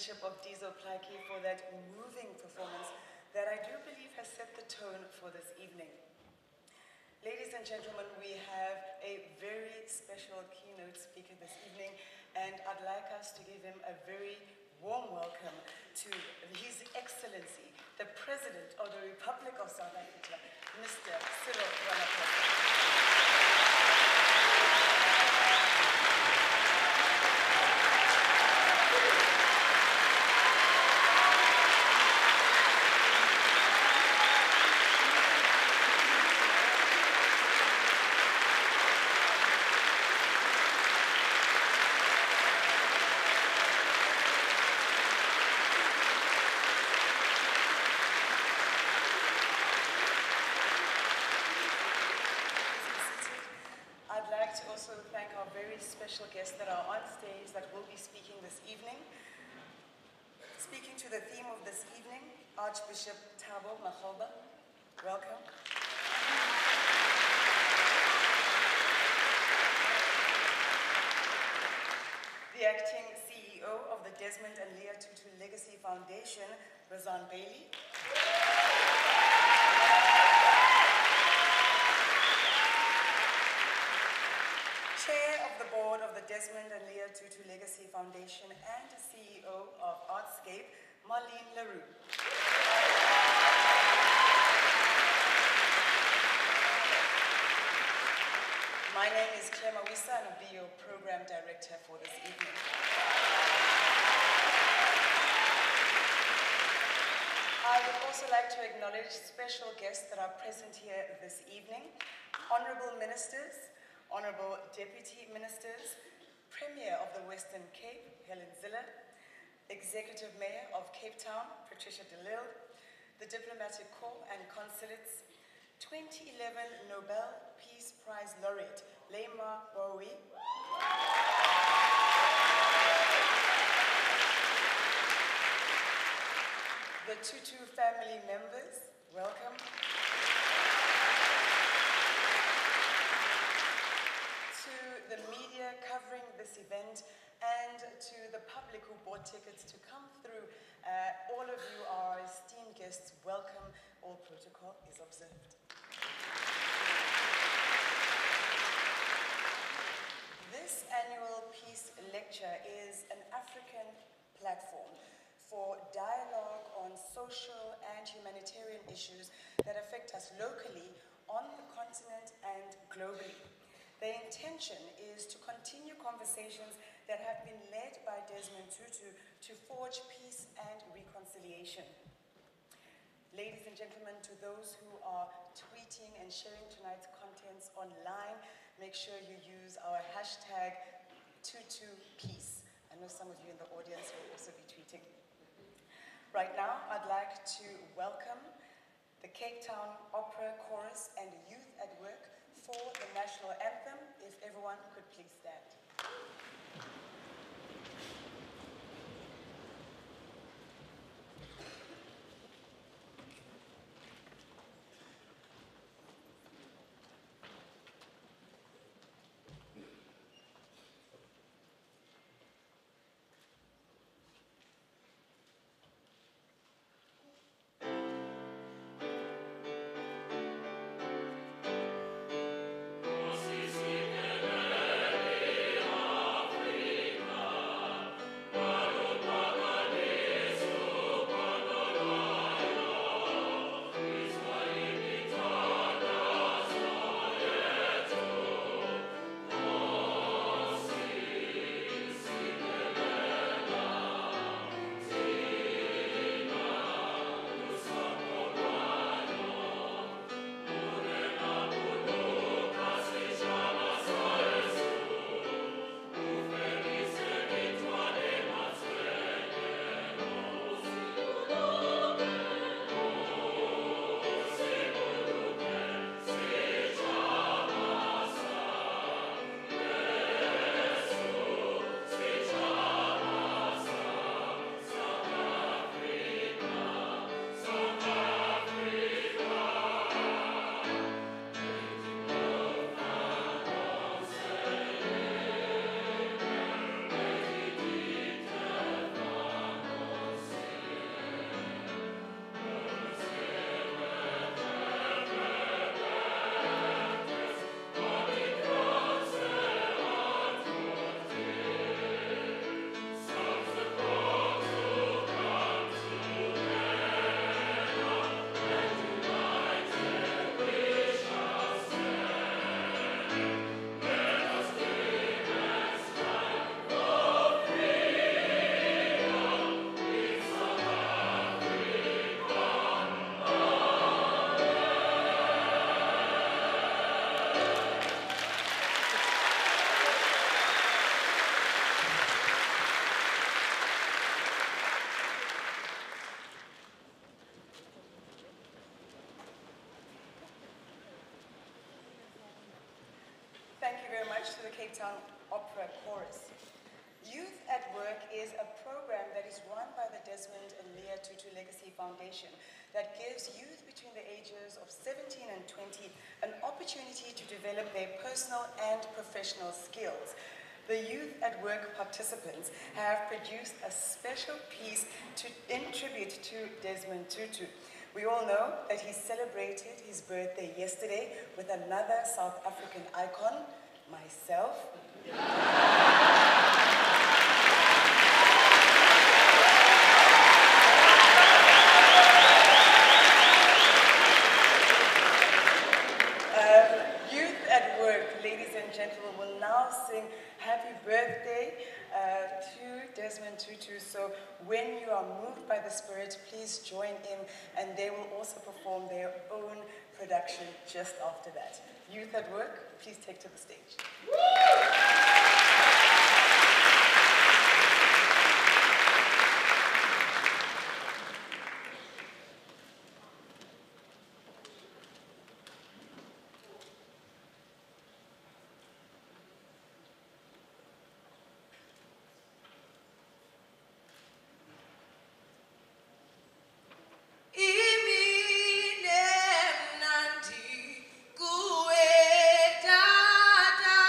Bishop of Dizo Plaiki, for that moving performance that I do believe has set the tone for this evening. Ladies and gentlemen, we have a very special keynote speaker this evening, and I'd like us to give him a very warm welcome to His Excellency, the President of the Republic of South Africa, Mr. Cyril. Special guests that are on stage that will be speaking this evening. Speaking to the theme of this evening, Archbishop Thabo Makgoba. Welcome. The acting CEO of the Desmond and Tutu Legacy Foundation, Razan Bailey. Chair of the board of the Desmond and Tutu Legacy Foundation and CEO of Artscape, Marlene Leroux. My name is Claire Mawisa and I'll be your program director for this evening. I would also like to acknowledge special guests that are present here this evening, honorable ministers, Honorable Deputy Ministers, Premier of the Western Cape, Helen Ziller, Executive Mayor of Cape Town, Patricia de Lille, the Diplomatic Corps and Consulates, 2011 Nobel Peace Prize Laureate, Leymah Gbowee, the Tutu family members, welcome. The media covering this event, and to the public who bought tickets to come through. All of you are esteemed guests. Welcome. All protocol is observed. This annual Peace Lecture is an African platform for dialogue on social and humanitarian issues that affect us locally, on the continent, and globally. The intention is to continue conversations that have been led by Desmond Tutu to forge peace and reconciliation. Ladies and gentlemen, to those who are tweeting and sharing tonight's contents online, make sure you use our hashtag #TutuPeace. I know some of you in the audience will also be tweeting. Right now, I'd like to welcome the Cape Town Opera Chorus and Youth at Work for the national anthem, if everyone could please stand. Thank you very much to the Cape Town Opera Chorus. Youth at Work is a program that is run by the Desmond and Tutu Legacy Foundation that gives youth between the ages of 17 and 20 an opportunity to develop their personal and professional skills. The Youth at Work participants have produced a special piece in tribute to Desmond Tutu. We all know that he celebrated his birthday yesterday with another South African icon, myself. Youth at Work, ladies and gentlemen, will now sing Happy Birthday to Desmond Tutu. So when you are moved by the spirit, please join in, and they will also perform their own production just after that. Youth at Work, please take to the stage. Kuwe dada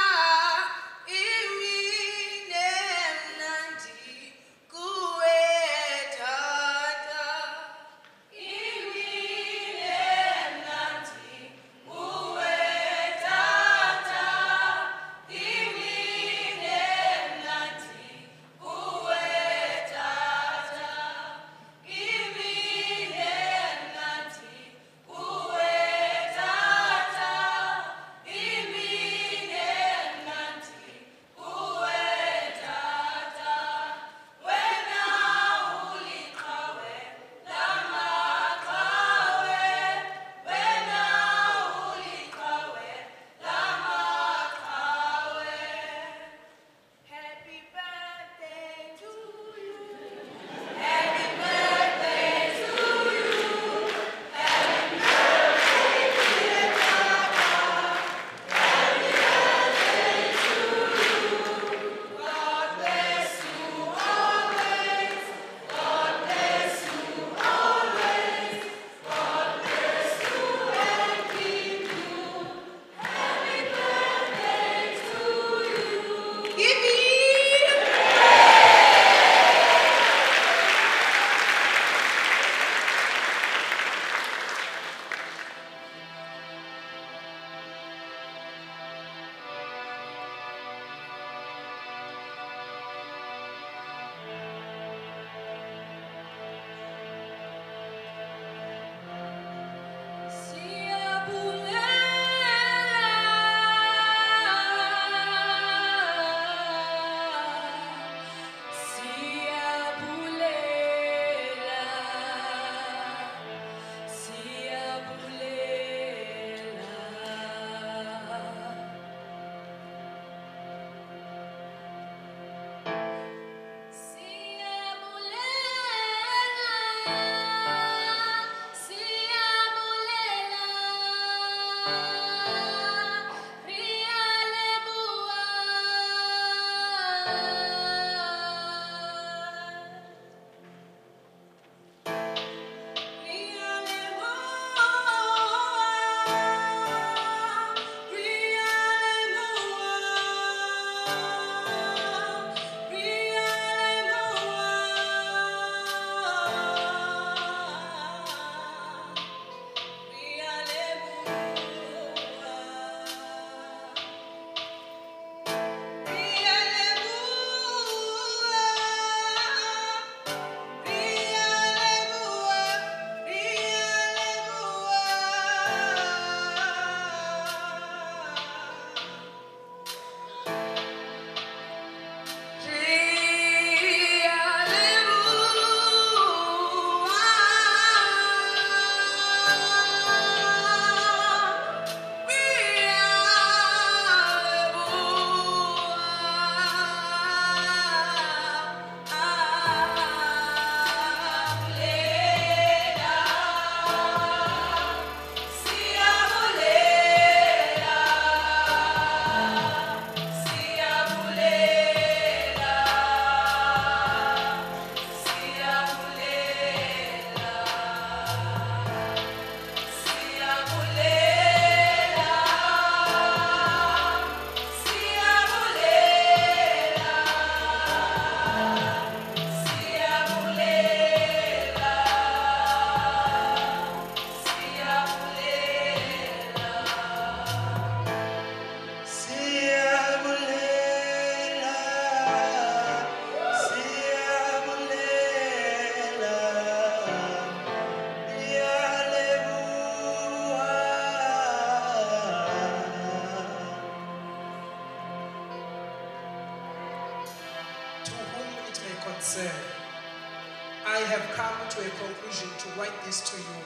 I have come to a conclusion to write this to you.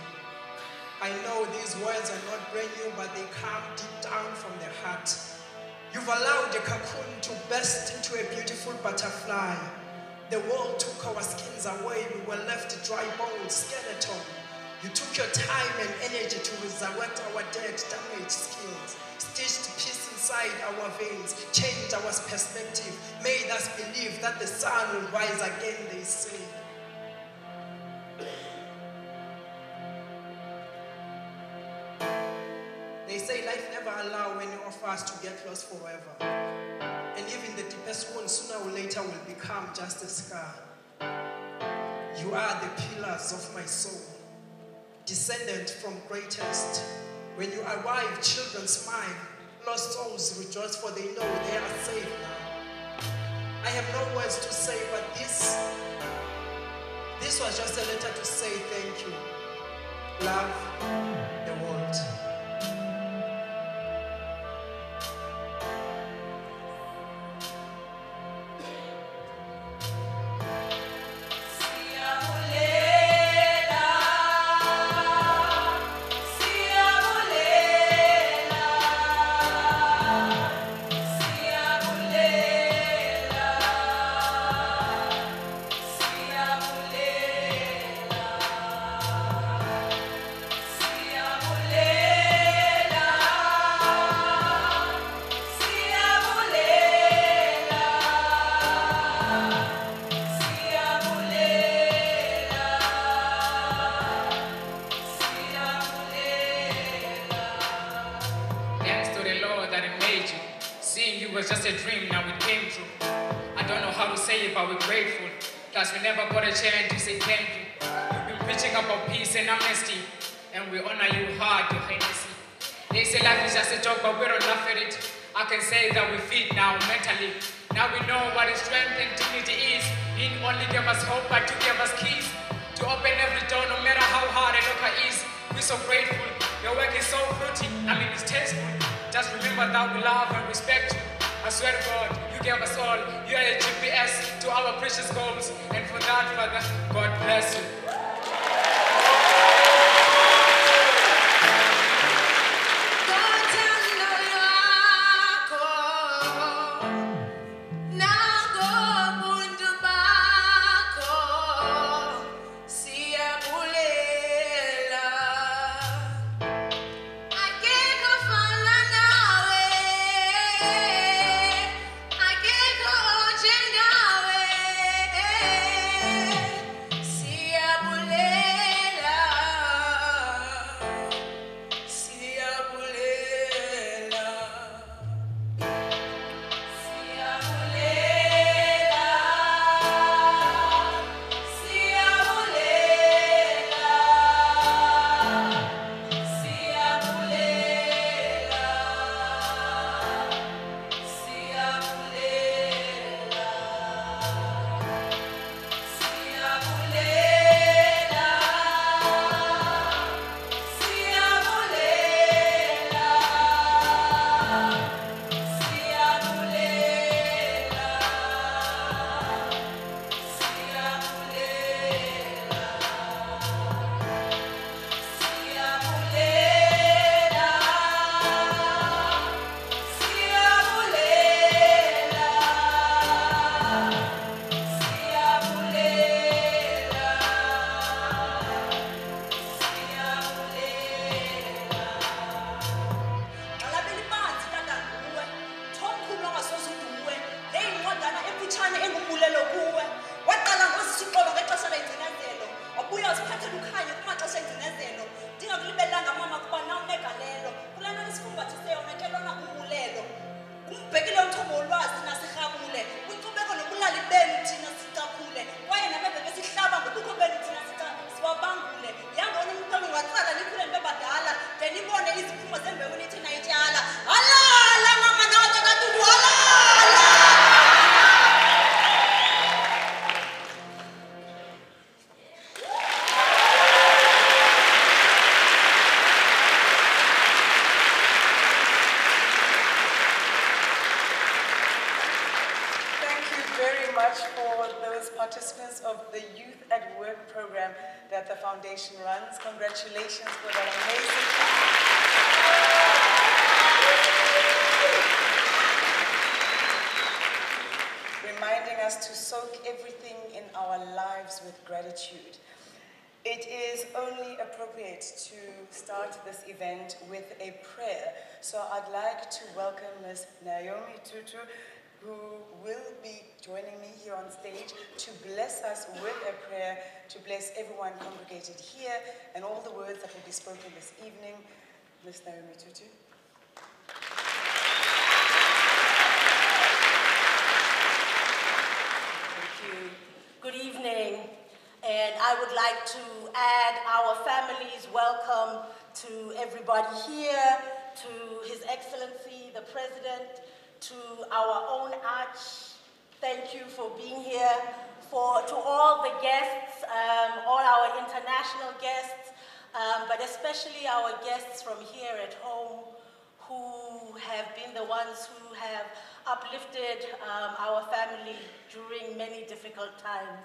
I know these words are not brand new, but they come deep down from the heart. You've allowed the cocoon to burst into a beautiful butterfly. The world took our skins away. We were left dry bones, skeleton. You took your time and energy to resurrect our dead, damaged skills, stitched peace inside our veins, changed our perspective, made us believe that the sun will rise again, they say. They say life never allows any of us to get lost forever. And even the deepest wound sooner or later will become just a scar. You are the pillars of my soul, descendant from greatest. When you arrive, children smile, lost souls rejoice, for they know they are safe now. I have no words to say, but this was just a letter to say thank you. Love the world. Just a dream, now it came true. I don't know how to say it, but we're grateful. Plus, we never got a chance to say thank you. You've been preaching about peace and amnesty, and we honor you hard, Your Highness. They say life is just a joke, but we don't laugh at it. I can say that we feed now mentally. Now we know what strength and dignity is. He only gave us hope, but to give us keys to open every door, no matter how hard a locker is. We're so grateful. Your work is so fruity. I mean, it's tasteful. Just remember that we love and respect you. I swear to God, you gave us all. You are a GPS to our precious goals. And for that, Father, God bless you. work program that the foundation runs. Congratulations for that amazing reminding us to soak everything in our lives with gratitude. It is only appropriate to start this event with a prayer. So I'd like to welcome Ms. Naomi Tutu, who will be joining me here on stage to bless us with a prayer, to bless everyone congregated here and all the words that will be spoken this evening. Ms. Naomi Tutu. Good evening, and I would like to add our family's welcome to everybody here, to His Excellency, the President, to our own Arch. Thank you for being here. To all the guests, all our international guests, but especially our guests from here at home who have been the ones who have uplifted our family during many difficult times.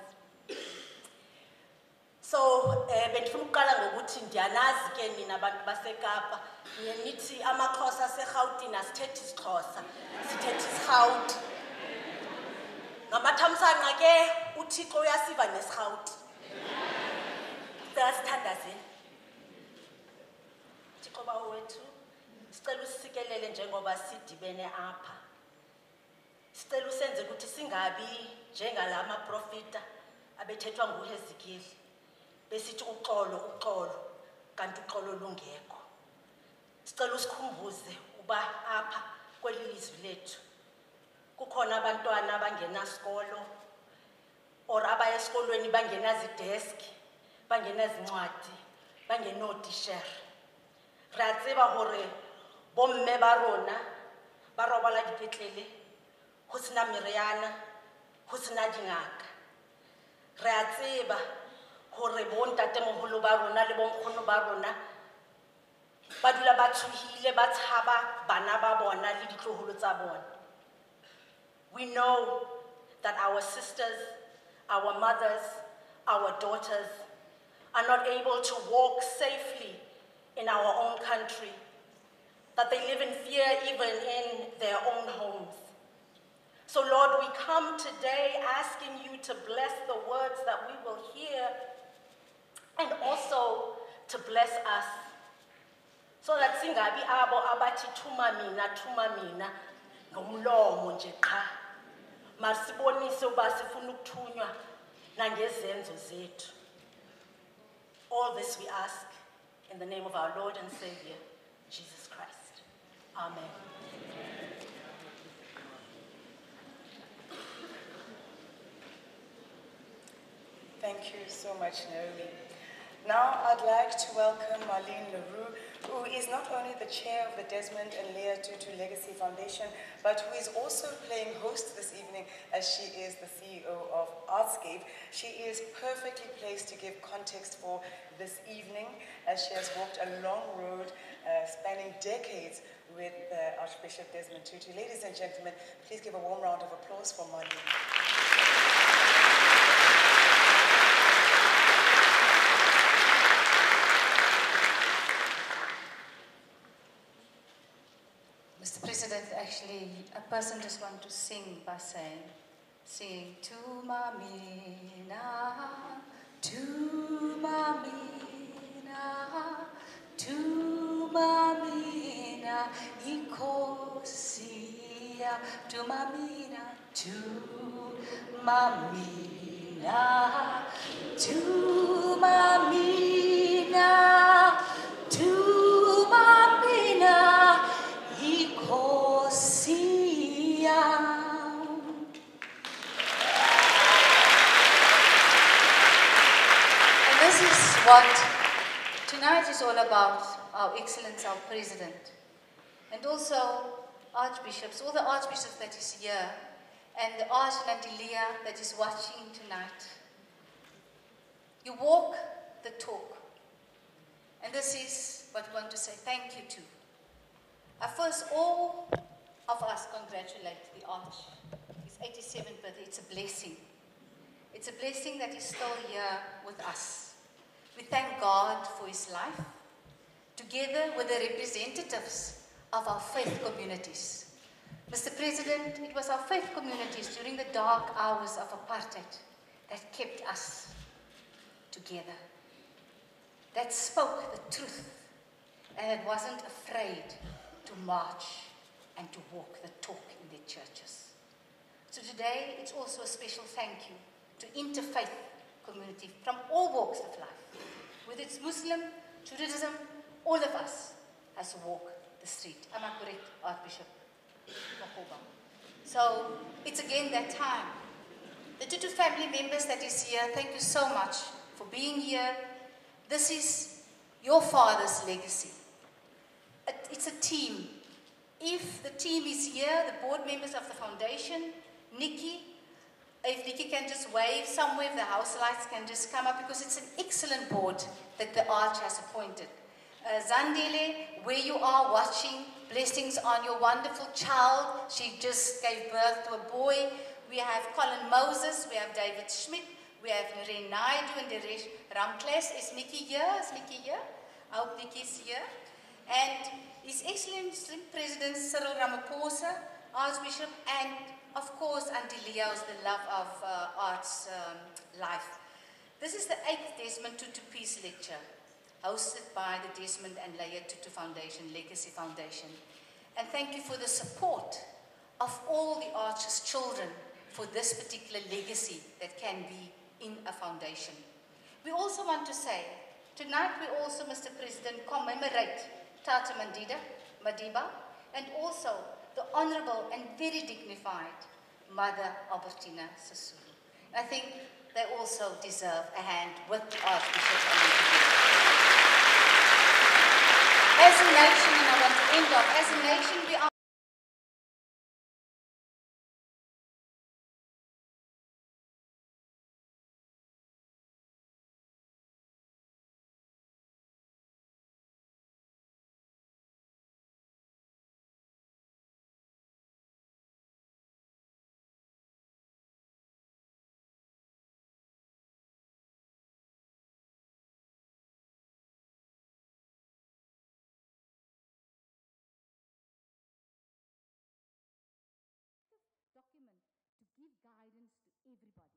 So, bendifuna ukuqala ngokuthi ndiyanazi ke nina bantu baseKapa nithi amaXhosa aseRhawutini asithethi isiXhosa sithetha isiRhawuti. Ngamathamsanqa ke uThixo uyasiva nesiRhawuti. Siyasithandazeni. Thixo bawo wethu sicela usikelele njengoba sidibene apha. Sicela usenze ukuthi singabi njengalama profita abethethwa nguHezekiel besithi uxolo kanti uxolo lungekho. Sicela usikhumbuze uba apha kweli lizwe lethu kukhona abantwana abangenasikolo or abaya esikolweni bangenazidesk, bangenazincwadi, bangenotitshere. Re a tseba hore bomme ba rona ba robala dipetlele ho sena meriana, ho sena dingaka. Re a tseba hore bontatemoholo ba rona le bonkgono ba rona ba dula ba tshohile ba tshaba bana ba bona le ditloholo tsa bona. We know that our sisters, our mothers, our daughters are not able to walk safely in our own country, that they live in fear even in their own homes. So Lord, we come today asking you to bless the words that we will hear and also to bless us, so that singabi abo abathi thuma mina ngomlomo nje qha, masibonise uba sifuna ukuthunywa nangezenzo zethu. All this we ask in the name of our Lord and Savior, Jesus Christ. Amen. Thank you so much, Naomi. Now I'd like to welcome Marlene Leroux, who is not only the chair of the Desmond and Leah Tutu Legacy Foundation, but who is also playing host this evening as she is the CEO of Artscape. She is perfectly placed to give context for this evening, as she has walked a long road spanning decades with Archbishop Desmond Tutu. Ladies and gentlemen, please give a warm round of applause for Marlene. Mr. President, actually, a person just wants to sing by singing, Tuma mina, Tuma mina, Tuma mina, ikosia, Tuma mina, Tuma mina, Tuma mina, Tuma mina, and this is what tonight is all about, our Excellence, our President, and also Archbishops, all the Archbishops that is here, and the Archlandelia that is watching tonight. You walk the talk, and this is what we want to say thank you to. First, all of us congratulate the Arch. His 87th birthday, it's a blessing. It's a blessing that he's still here with us. We thank God for his life, together with the representatives of our faith communities. Mr. President, it was our faith communities during the dark hours of apartheid that kept us together, that spoke the truth, and that wasn't afraid to march and to walk the talk in their churches. So today, it's also a special thank you to interfaith community from all walks of life. Whether it's Muslim, Judaism, all of us has to walk the street. Am I correct, Archbishop? So it's again that time. The Tutu family members that is here, thank you so much for being here. This is your father's legacy. It's a team. If the team is here, the board members of the foundation, Nikki, if Nikki can just wave somewhere, if the house lights can just come up, because it's an excellent board that the Arch has appointed. Zandile, where you are watching, blessings on your wonderful child. She just gave birth to a boy. We have Colin Moses, we have David Schmidt, we have Naren Naidu and Deresh Ramkles. Is Nikki here? Is Nikki here? I hope Nikki is here. And His Excellency President Cyril Ramaphosa, Archbishop, and of course Auntie Leo's the love of art's life. This is the 8th Desmond Tutu Peace Lecture, hosted by the Desmond and Leia Tutu Foundation, Legacy Foundation. And thank you for the support of all the Arch's children for this particular legacy that can be in a foundation. We also want to say, tonight we also, Mr. President, commemorate Tata Madiba, and also the Honourable and very dignified Mother Albertina Sisulu. I think they also deserve a hand with the Archbishop. As a nation, and I want to end off, as a nation we are document to give guidance to everybody.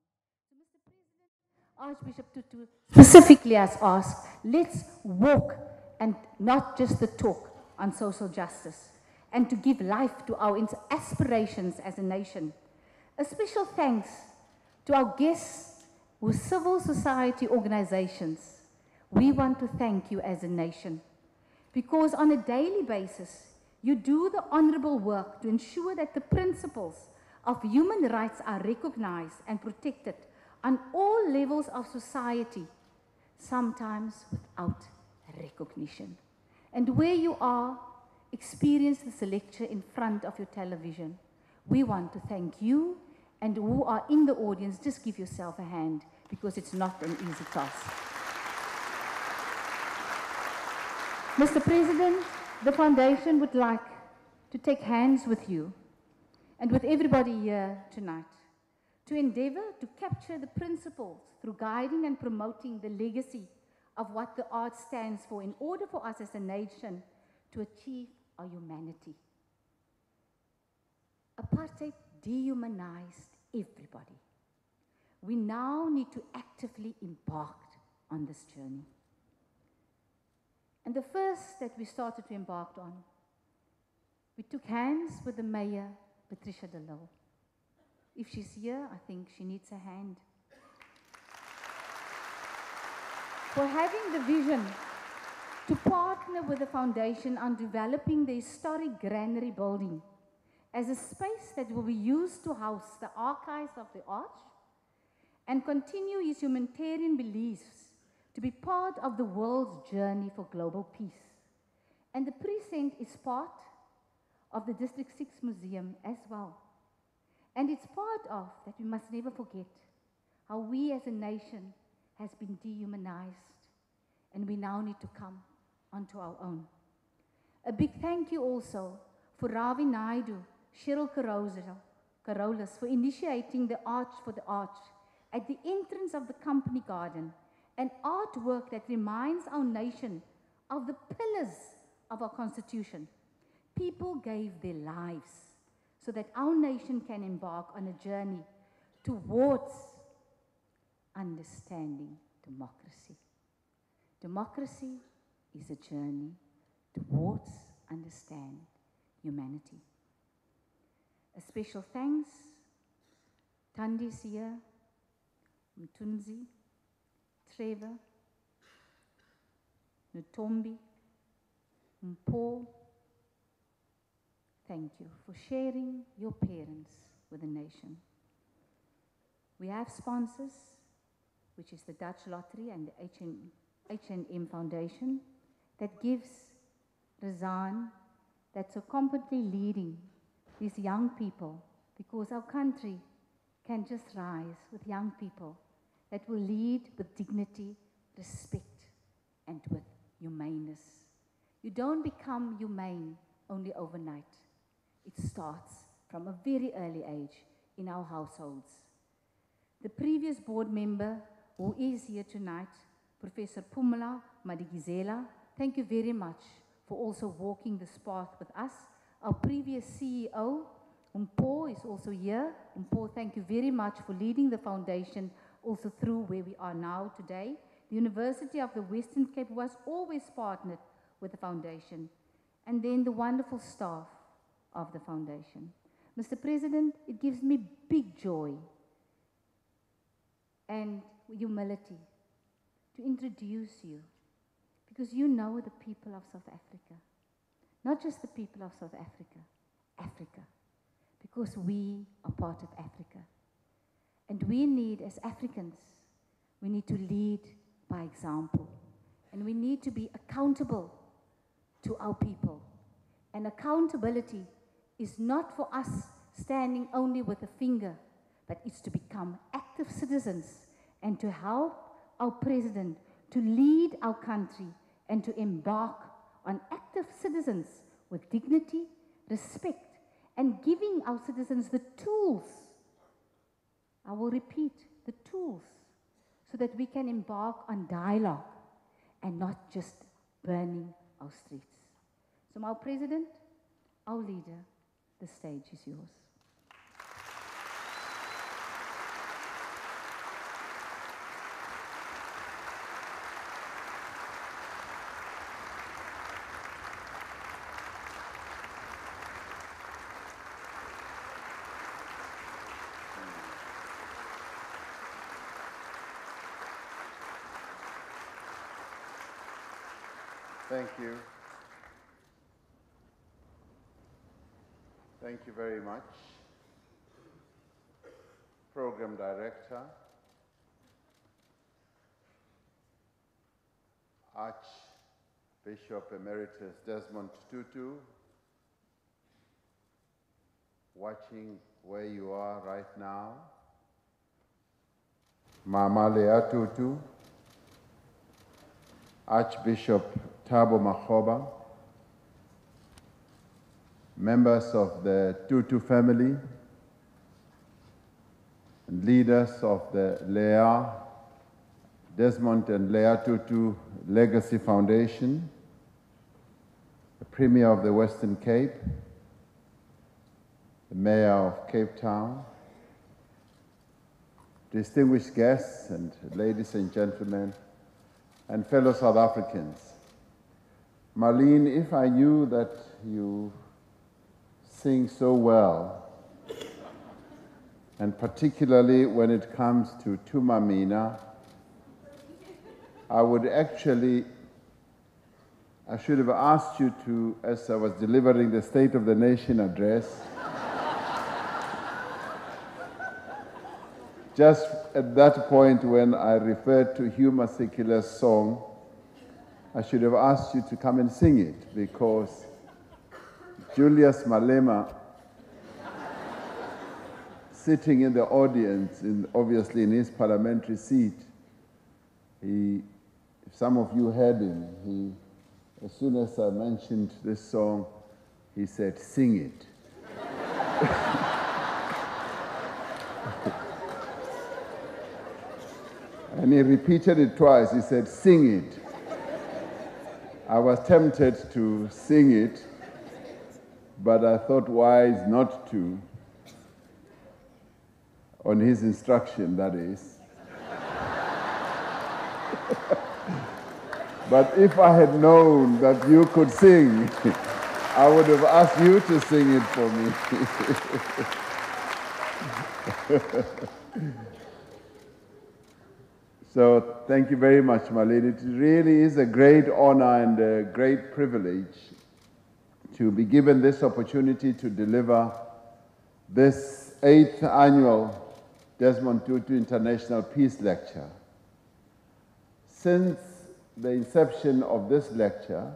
So Mr. President, Archbishop Tutu specifically has asked, let's walk and not just the talk on social justice, and to give life to our aspirations as a nation. A special thanks to our guests with civil society organizations. We want to thank you as a nation, because on a daily basis, you do the honorable work to ensure that the principles of human rights are recognized and protected on all levels of society, sometimes without recognition. And where you are, experience this lecture in front of your television. We want to thank you, and who are in the audience, just give yourself a hand, because it's not an easy task. Mr. President, the foundation would like to take hands with you and with everybody here tonight to endeavor to capture the principles through guiding and promoting the legacy of what the art stands for in order for us as a nation to achieve our humanity. Apartheid dehumanized everybody. We now need to actively embark on this journey. And the first that we started to embark on, we took hands with the Mayor, Patricia de Lille. If she's here, I think she needs a hand. For having the vision to partner with the foundation on developing the historic granary building as a space that will be used to house the archives of the Arch and continue his humanitarian beliefs to be part of the world's journey for global peace. And the precinct is part of the District 6 Museum as well. And it's part of that we must never forget how we as a nation has been dehumanized, and we now need to come onto our own. A big thank you also for Ravi Naidu, Cyril Carolus for initiating the Arch for the Arch at the entrance of the company garden, an artwork that reminds our nation of the pillars of our Constitution. People gave their lives so that our nation can embark on a journey towards understanding democracy. Democracy is a journey towards understand humanity. A special thanks, Tandi's here, Mtunzi, Trevor, Nutombi, Mpo. Thank you for sharing your parents with the nation. We have sponsors, which is the Dutch Lottery and the H&M Foundation, that gives Razan, that's so competently leading these young people, because our country can just rise with young people that will lead with dignity, respect, and with humaneness. You don't become humane only overnight. It starts from a very early age in our households. The previous board member who is here tonight, Professor Pumla Madigizela, thank you very much for also walking this path with us. Our previous CEO, Mpo, is also here. Mpo, thank you very much for leading the foundation also through where we are now today. The University of the Western Cape was always partnered with the foundation. And then the wonderful staff of the foundation. Mr. President, it gives me big joy and humility to introduce you, because you know the people of South Africa. Not just the people of South Africa, Africa, because we are part of Africa. And we need, as Africans, we need to lead by example. And we need to be accountable to our people. And accountability is not for us standing only with a finger, but it's to become active citizens and to help our president to lead our country and to embark on active citizens with dignity, respect, and giving our citizens the tools. I will repeat, the tools, so that we can embark on dialogue and not just burning our streets. So, our president, our leader, the stage is yours. Thank you. Thank you very much. Program Director, Archbishop Emeritus Desmond Tutu, watching where you are right now, Mama Lea Tutu, Archbishop Thabo Makgoba, members of the Tutu family, and leaders of the Lea, Desmond and Lea Tutu Legacy Foundation, the Premier of the Western Cape, the Mayor of Cape Town, distinguished guests and ladies and gentlemen, and fellow South Africans. Marlene, if I knew that you sing so well, and particularly when it comes to Tumamina, I should have asked you to, as I was delivering the State of the Nation address, just at that point when I referred to Hugh Masekela's song, I should have asked you to come and sing it, because Julius Malema, sitting in the audience, obviously in his parliamentary seat, if some of you heard him, as soon as I mentioned this song, he said, "Sing it." And he repeated it twice. He said, "Sing it." I was tempted to sing it, but I thought wise not to, on his instruction, that is. But if I had known that you could sing, I would have asked you to sing it for me. So thank you very much, Marlene. It really is a great honor and a great privilege to be given this opportunity to deliver this 8th annual Desmond Tutu International Peace Lecture. Since the inception of this lecture,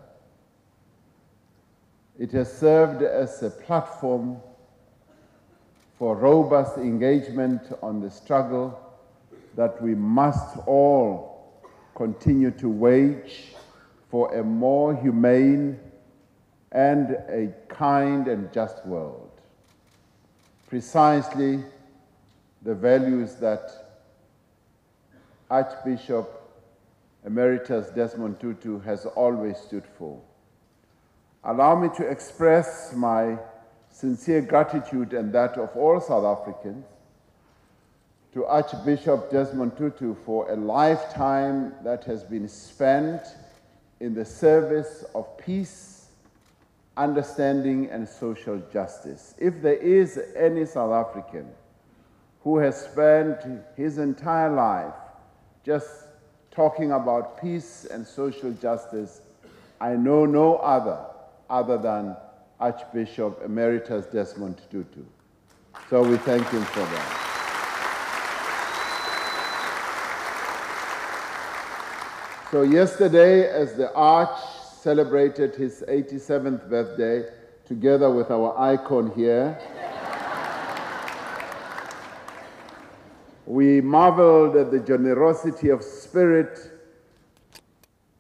it has served as a platform for robust engagement on the struggle that we must all continue to wage for a more humane and a kind and just world. Precisely the values that Archbishop Emeritus Desmond Tutu has always stood for. Allow me to express my sincere gratitude and that of all South Africans to Archbishop Desmond Tutu for a lifetime that has been spent in the service of peace, understanding, and social justice. If there is any South African who has spent his entire life just talking about peace and social justice, I know no other than Archbishop Emeritus Desmond Tutu. So we thank him for that. So yesterday, as the Arch celebrated his 87th birthday, together with our icon here, we marveled at the generosity of spirit,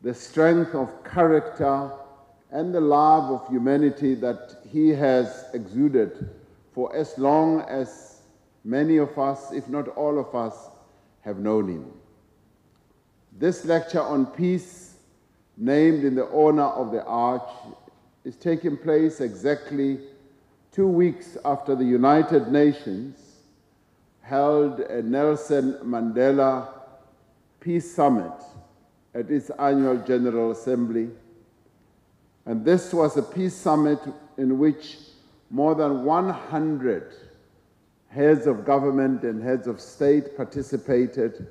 the strength of character, and the love of humanity that he has exuded for as long as many of us, if not all of us, have known him. This lecture on peace, named in the honor of the Arch, is taking place exactly 2 weeks after the United Nations held a Nelson Mandela Peace Summit at its annual General Assembly. And this was a peace summit in which more than 100 heads of government and heads of state participated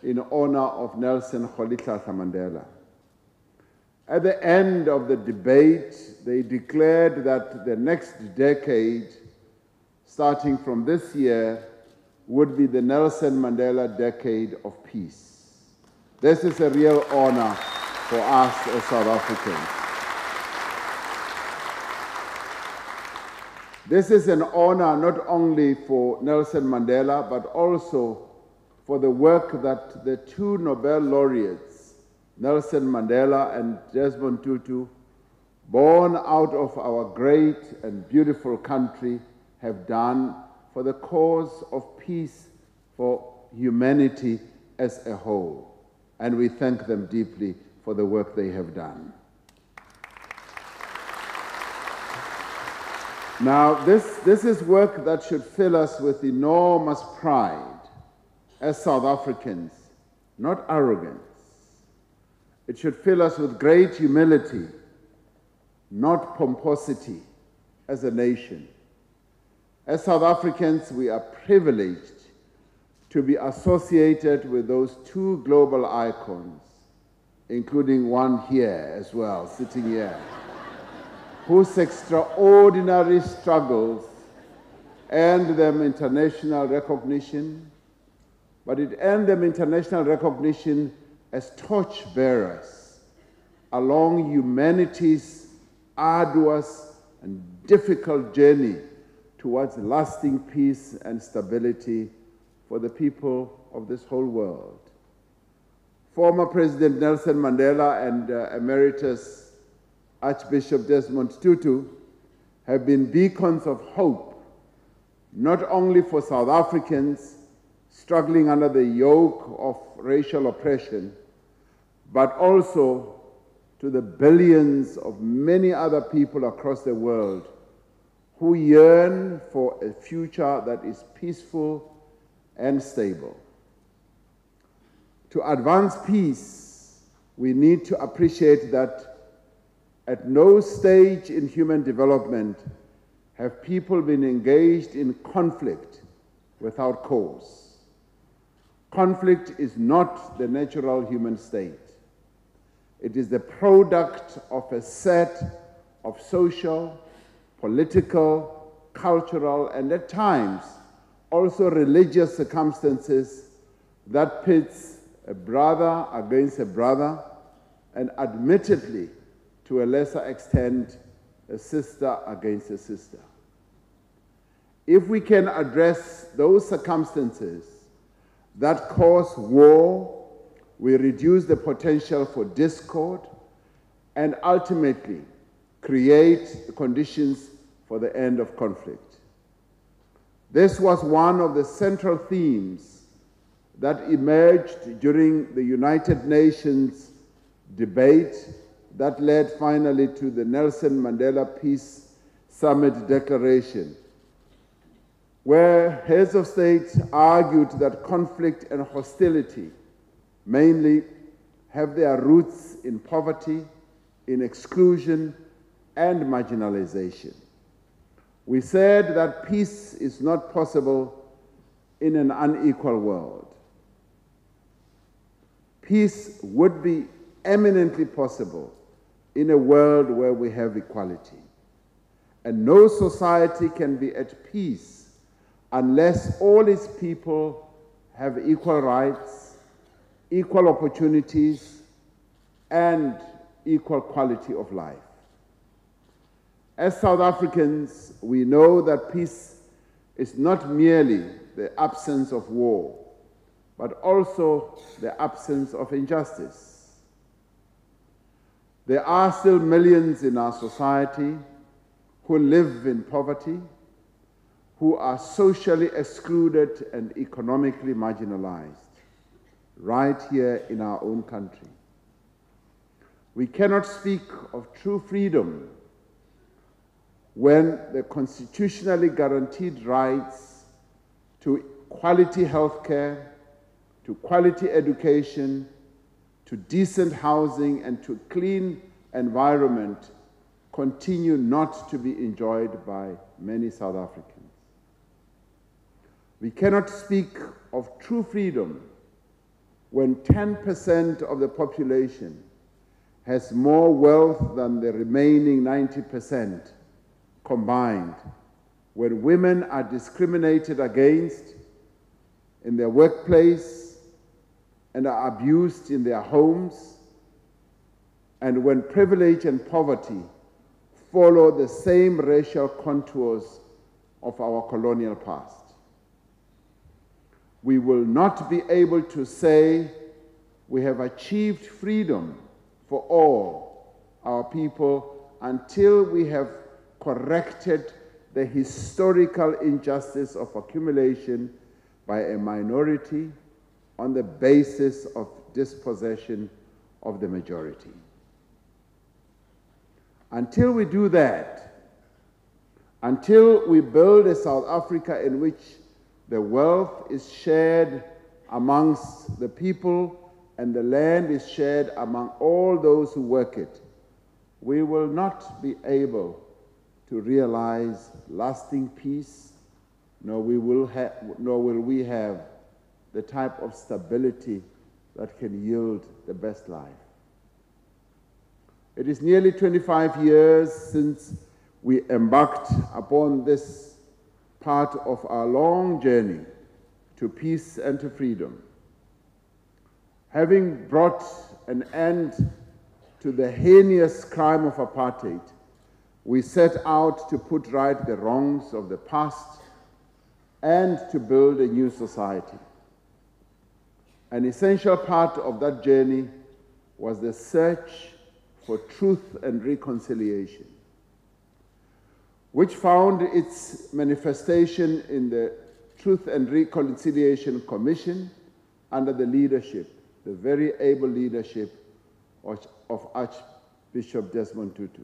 in honor of Nelson Rolihlahla Mandela. At the end of the debate, they declared that the next decade, starting from this year, would be the Nelson Mandela Decade of Peace. This is a real honor for us as South Africans. This is an honor not only for Nelson Mandela, but also for the work that the 2 Nobel laureates, Nelson Mandela and Desmond Tutu, born out of our great and beautiful country, have done for the cause of peace for humanity as a whole. And we thank them deeply for the work they have done. Now, this is work that should fill us with enormous pride as South Africans, not arrogance. It should fill us with great humility, not pomposity as a nation. As South Africans, we are privileged to be associated with those 2 global icons, including one here as well, sitting here, whose extraordinary struggles earned them international recognition, but it earned them international recognition as torchbearers along humanity's arduous and difficult journey towards lasting peace and stability for the people of this whole world. Former President Nelson Mandela and Emeritus Archbishop Desmond Tutu have been beacons of hope, not only for South Africans, struggling under the yoke of racial oppression, but also to the billions of many other people across the world who yearn for a future that is peaceful and stable. To advance peace, we need to appreciate that at no stage in human development have people been engaged in conflict without cause. Conflict is not the natural human state. It is the product of a set of social, political, cultural, and at times also religious circumstances that pits a brother against a brother, and admittedly, to a lesser extent, a sister against a sister. If we can address those circumstances that cause war, we reduce the potential for discord and ultimately create conditions for the end of conflict. This was one of the central themes that emerged during the United Nations debate that led finally to the Nelson Mandela Peace Summit Declaration, where heads of state argued that conflict and hostility mainly have their roots in poverty, in exclusion, and marginalization. We said that peace is not possible in an unequal world. Peace would be eminently possible in a world where we have equality. And no society can be at peace unless all its people have equal rights, equal opportunities, and equal quality of life. As South Africans, we know that peace is not merely the absence of war, but also the absence of injustice. There are still millions in our society who live in poverty, who are socially excluded and economically marginalized, right here in our own country. We cannot speak of true freedom when the constitutionally guaranteed rights to quality health care, to quality education, to decent housing, and to clean environment continue not to be enjoyed by many South Africans. We cannot speak of true freedom when 10% of the population has more wealth than the remaining 90% combined, when women are discriminated against in their workplace and are abused in their homes, and when privilege and poverty follow the same racial contours of our colonial past. We will not be able to say we have achieved freedom for all our people until we have corrected the historical injustice of accumulation by a minority on the basis of dispossession of the majority. Until we do that, until we build a South Africa in which the wealth is shared amongst the people and the land is shared among all those who work it, we will not be able to realize lasting peace, nor will we have the type of stability that can yield the best life. It is nearly 25 years since we embarked upon this part of our long journey to peace and to freedom. Having brought an end to the heinous crime of apartheid, we set out to put right the wrongs of the past and to build a new society. An essential part of that journey was the search for truth and reconciliation, which found its manifestation in the Truth and Reconciliation Commission under the leadership, the very able leadership of Archbishop Desmond Tutu.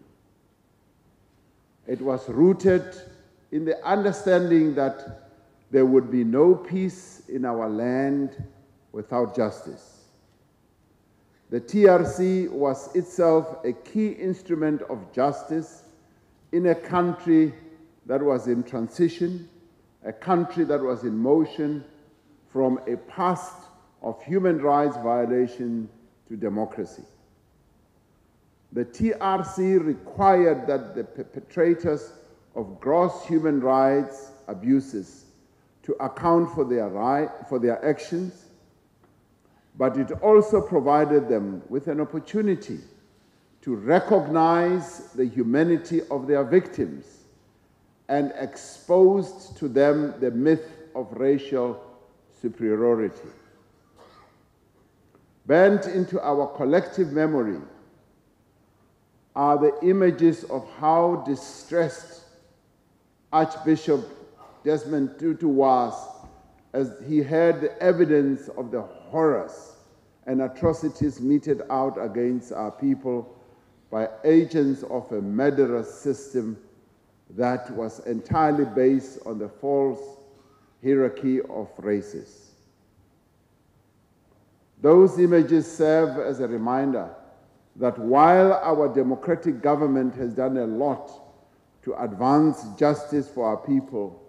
It was rooted in the understanding that there would be no peace in our land without justice. The TRC was itself a key instrument of justice in a country that was in transition, a country that was in motion from a past of human rights violation to democracy. The TRC required that the perpetrators of gross human rights abuses to account for their actions, but it also provided them with an opportunity to recognize the humanity of their victims and exposed to them the myth of racial superiority. Burnt into our collective memory are the images of how distressed Archbishop Desmond Tutu was as he heard the evidence of the horrors and atrocities meted out against our people by agents of a murderous system that was entirely based on the false hierarchy of races. Those images serve as a reminder that while our democratic government has done a lot to advance justice for our people,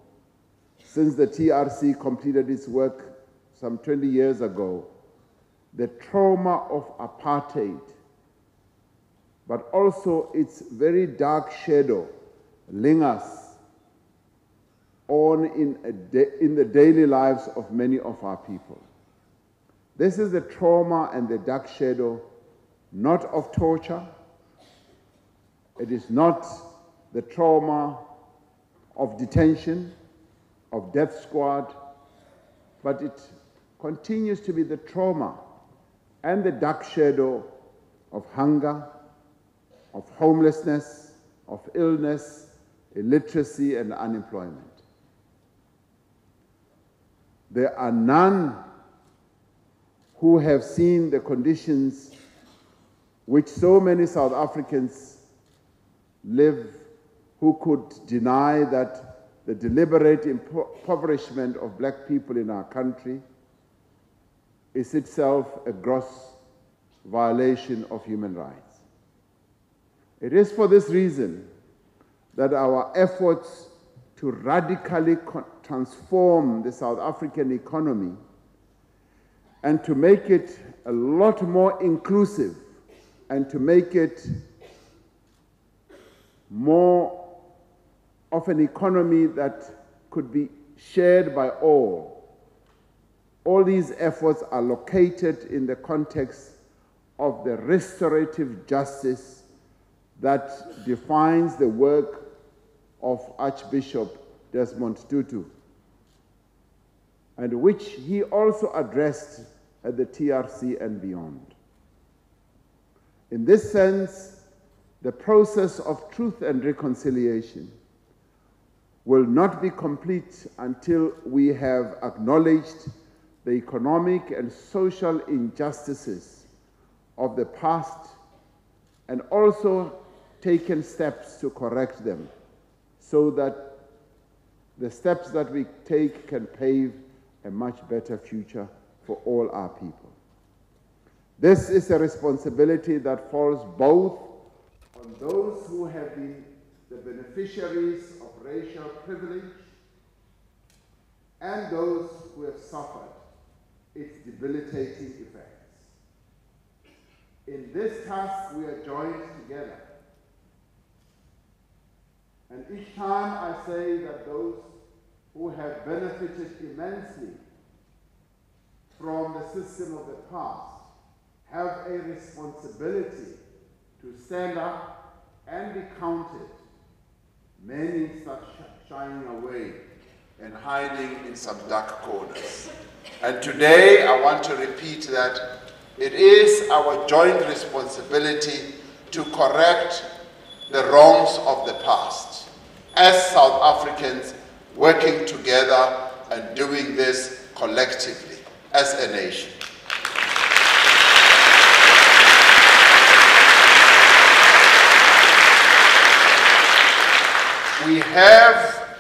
since the TRC completed its work some 20 years ago, the trauma of apartheid, but also its very dark shadow, lingers on in the daily lives of many of our people. This is the trauma and the dark shadow, not of torture. It is not the trauma of detention, of death squad, but it continues to be the trauma and the dark shadow of hunger, of homelessness, of illness, illiteracy, and unemployment. There are none who have seen the conditions which so many South Africans live, who could deny that the deliberate impoverishment of black people in our country is itself a gross violation of human rights. It is for this reason that our efforts to radically transform the South African economy and to make it a lot more inclusive and to make it more of an economy that could be shared by all. All these efforts are located in the context of the restorative justice that defines the work of Archbishop Desmond Tutu, and which he also addressed at the TRC and beyond. In this sense, the process of truth and reconciliation will not be complete until we have acknowledged the economic and social injustices of the past and also taken steps to correct them so that the steps that we take can pave a much better future for all our people. This is a responsibility that falls both on those who have been the beneficiaries of racial privilege and those who have suffered its debilitating effects. In this task, we are joined together. And each time I say that those who have benefited immensely from the system of the past have a responsibility to stand up and be counted. Many start shying away and hiding in some dark corners. And today I want to repeat that it is our joint responsibility to correct the wrongs of the past as South Africans working together and doing this collectively as a nation. We have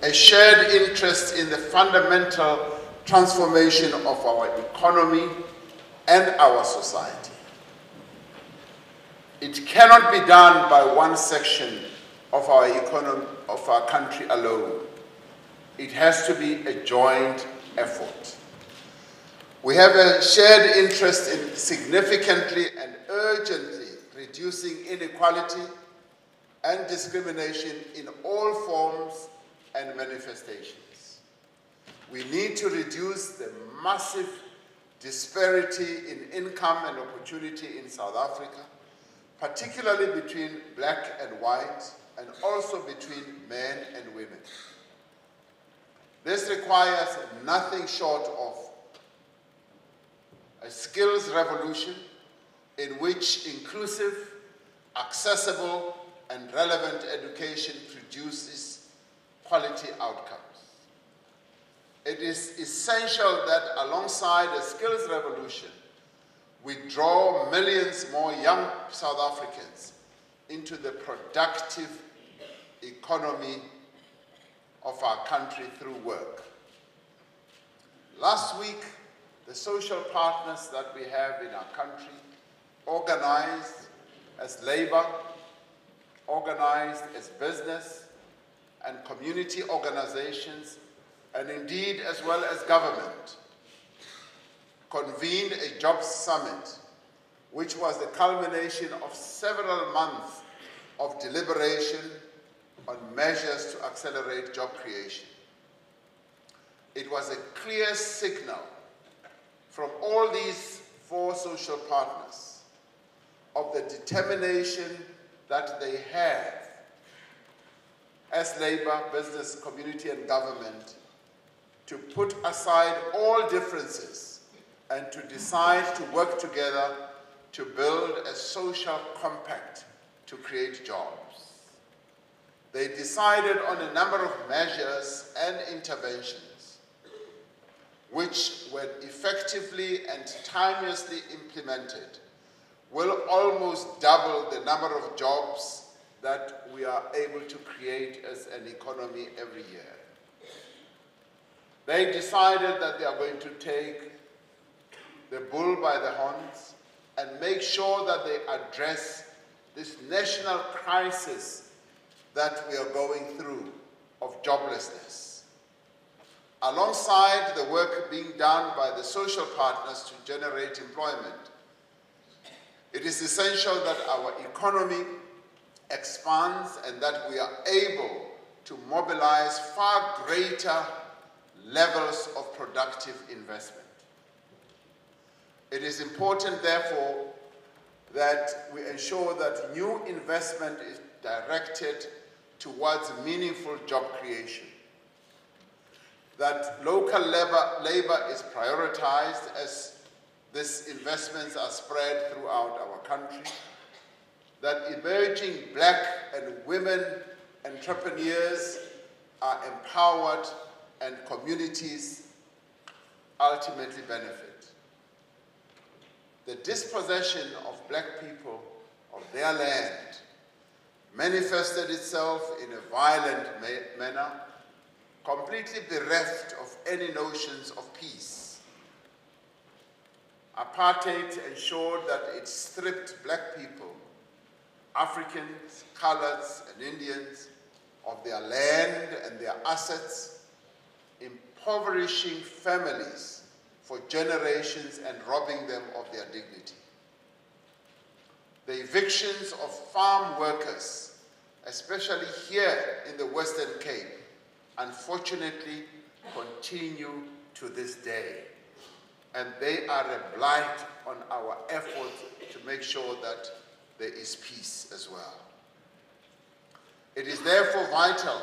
a shared interest in the fundamental transformation of our economy and our society. It cannot be done by one section of our economy, of our country alone. It has to be a joint effort. We have a shared interest in significantly and urgently reducing inequality and discrimination in all forms and manifestations. We need to reduce the massive disparity in income and opportunity in South Africa, particularly between black and white, and also between men and women. This requires nothing short of a skills revolution in which inclusive, accessible, and relevant education produces quality outcomes. It is essential that alongside a skills revolution, we draw millions more young South Africans into the productive economy of our country through work. Last week, the social partners that we have in our country, organized as labor, organized as business and community organizations, and indeed as well as government, convened a jobs summit, which was the culmination of several months of deliberation on measures to accelerate job creation. It was a clear signal from all these four social partners of the determination that they have as labor, business, community, and government to put aside all differences and to decide to work together to build a social compact to create jobs. They decided on a number of measures and interventions which, when effectively and timelessly implemented, will almost double the number of jobs that we are able to create as an economy every year. They decided that they are going to take the bull by the horns and make sure that they address this national crisis that we are going through of joblessness. Alongside the work being done by the social partners to generate employment, it is essential that our economy expands and that we are able to mobilize far greater levels of productive investment. It is important, therefore, that we ensure that new investment is directed towards meaningful job creation, that local labor is prioritized as these investments are spread throughout our country, that emerging black and women entrepreneurs are empowered and communities ultimately benefit. The dispossession of black people of their land manifested itself in a violent manner, completely bereft of any notions of peace. Apartheid ensured that it stripped black people, Africans, coloreds, and Indians of their land and their assets, impoverishing families for generations and robbing them of their dignity. The evictions of farm workers, especially here in the Western Cape, unfortunately continue to this day. And they are a blight on our efforts to make sure that there is peace as well. It is therefore vital,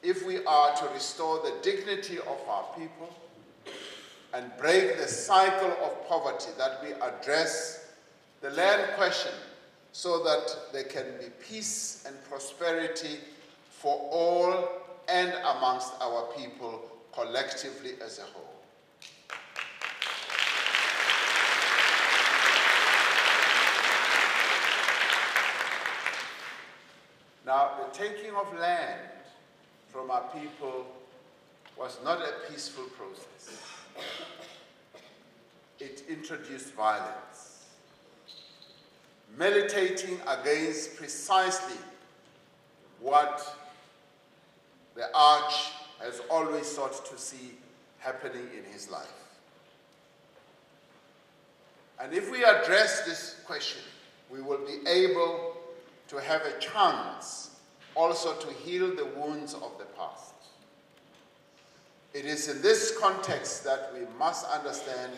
if we are to restore the dignity of our people and break the cycle of poverty, that we address the land question so that there can be peace and prosperity for all and amongst our people collectively as a whole. Now, the taking of land from our people was not a peaceful process. It introduced violence, militating against precisely what the Arch has always sought to see happening in his life. And if we address this question, we will be able to have a chance also to heal the wounds of the past. It is in this context that we must understand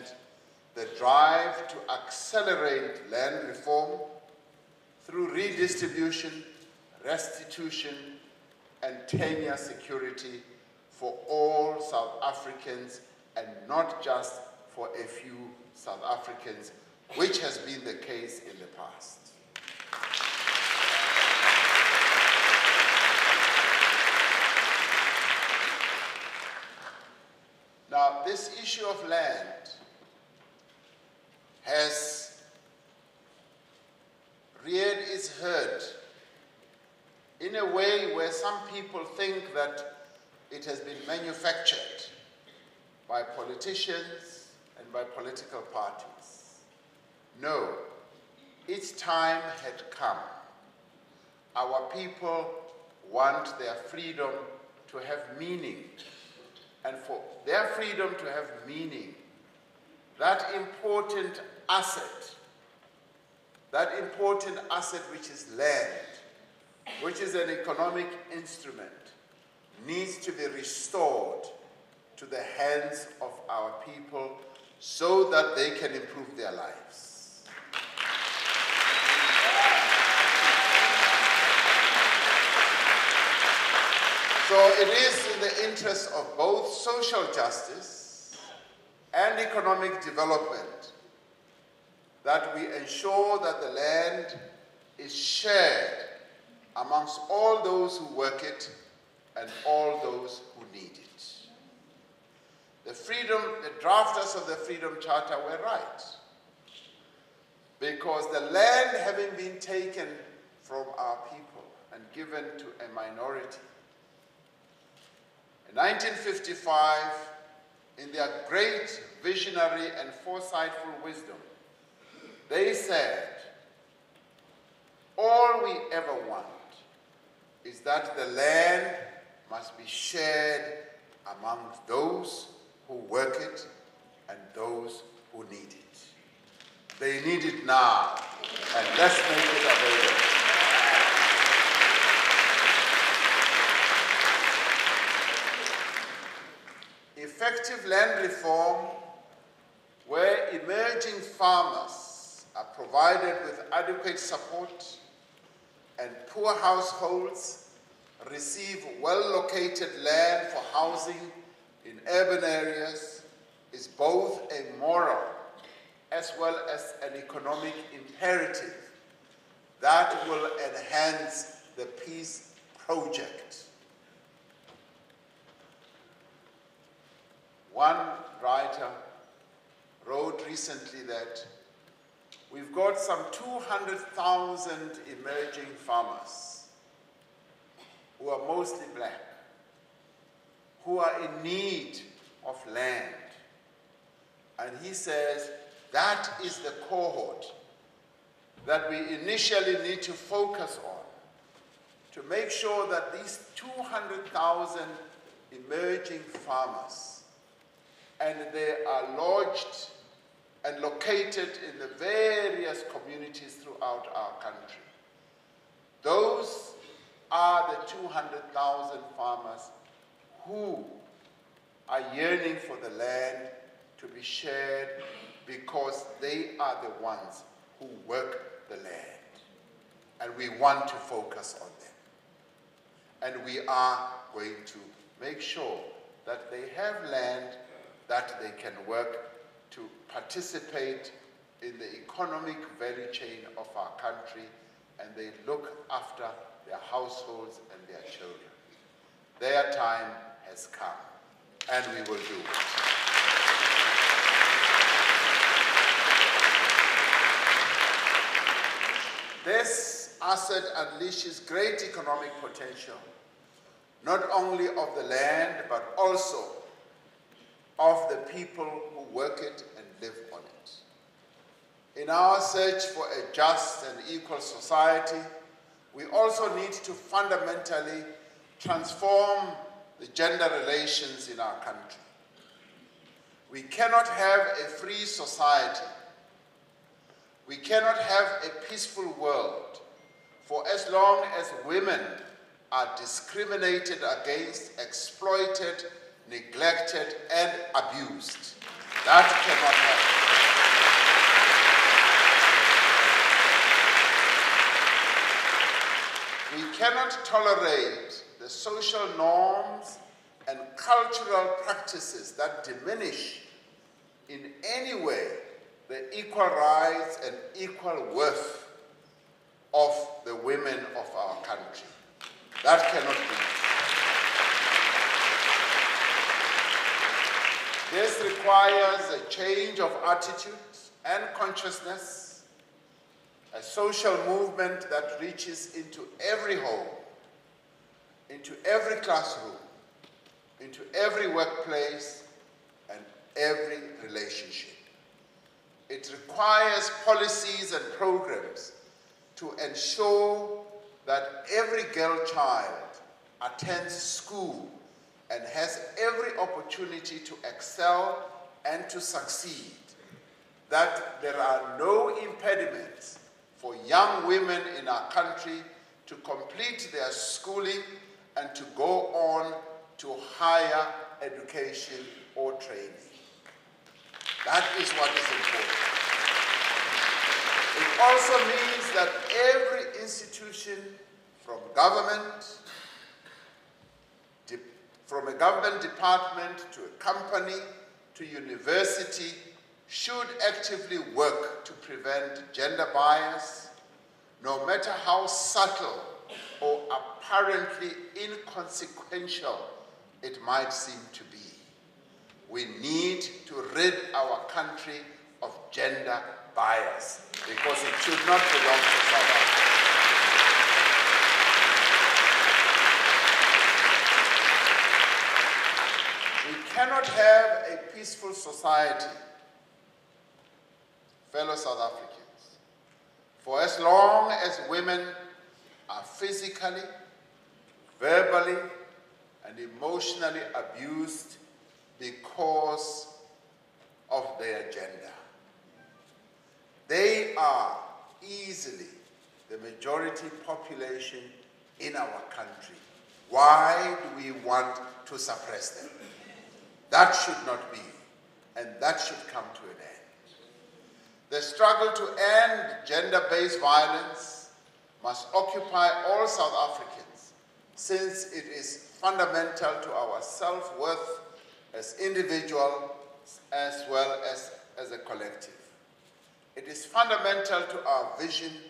the drive to accelerate land reform through redistribution, restitution, and tenure security for all South Africans and not just for a few South Africans, which has been the case in the past. Now, this issue of land has reared its head in a way where some people think that it has been manufactured by politicians and by political parties. No, its time had come. Our people want their freedom to have meaning. And for their freedom to have meaning, that important asset which is land, which is an economic instrument, needs to be restored to the hands of our people so that they can improve their lives. So it is in the interest of both social justice and economic development that we ensure that the land is shared amongst all those who work it and all those who need it. The drafters of the Freedom Charter were right, because the land having been taken from our people and given to a minority, in 1955, in their great visionary and foresightful wisdom, they said, all we ever want is that the land must be shared among those who work it and those who need it. They need it now, and let's make it available. Effective land reform, where emerging farmers are provided with adequate support and poor households receive well-located land for housing in urban areas, is both a moral as well as an economic imperative that will enhance the peace project. One writer wrote recently that we've got some 200,000 emerging farmers who are mostly black, who are in need of land. And he says that is the cohort that we initially need to focus on to make sure that these 200,000 emerging farmers, and they are lodged and located in the various communities throughout our country. Those are the 200,000 farmers who are yearning for the land to be shared because they are the ones who work the land. And we want to focus on them. And we are going to make sure that they have land that they can work to participate in the economic value chain of our country, and they look after their households and their children. Their time has come. and we will do it. This asset unleashes great economic potential, not only of the land, but also of the people who work it and live on it. In our search for a just and equal society, we also need to fundamentally transform the gender relations in our country. We cannot have a free society. We cannot have a peaceful world for as long as women are discriminated against, exploited, neglected, and abused. That cannot happen. We cannot tolerate the social norms and cultural practices that diminish in any way the equal rights and equal worth of the women of our country. That cannot be. This requires a change of attitudes and consciousness, a social movement that reaches into every home, into every classroom, into every workplace, and every relationship. It requires policies and programs to ensure that every girl child attends school and has every opportunity to excel and to succeed, that there are no impediments for young women in our country to complete their schooling and to go on to higher education or training. That is what is important. It also means that every institution, from a government department to a company to university, should actively work to prevent gender bias, no matter how subtle or apparently inconsequential it might seem to be. We need to rid our country of gender bias because it should not belong to South Africa. We cannot have a peaceful society, fellow South Africans, for as long as women are physically, verbally, and emotionally abused because of their gender. They are easily the majority population in our country. Why do we want to suppress them? That should not be, and that should come to an end. The struggle to end gender-based violence must occupy all South Africans, since it is fundamental to our self-worth as individuals as well as a collective. It is fundamental to our vision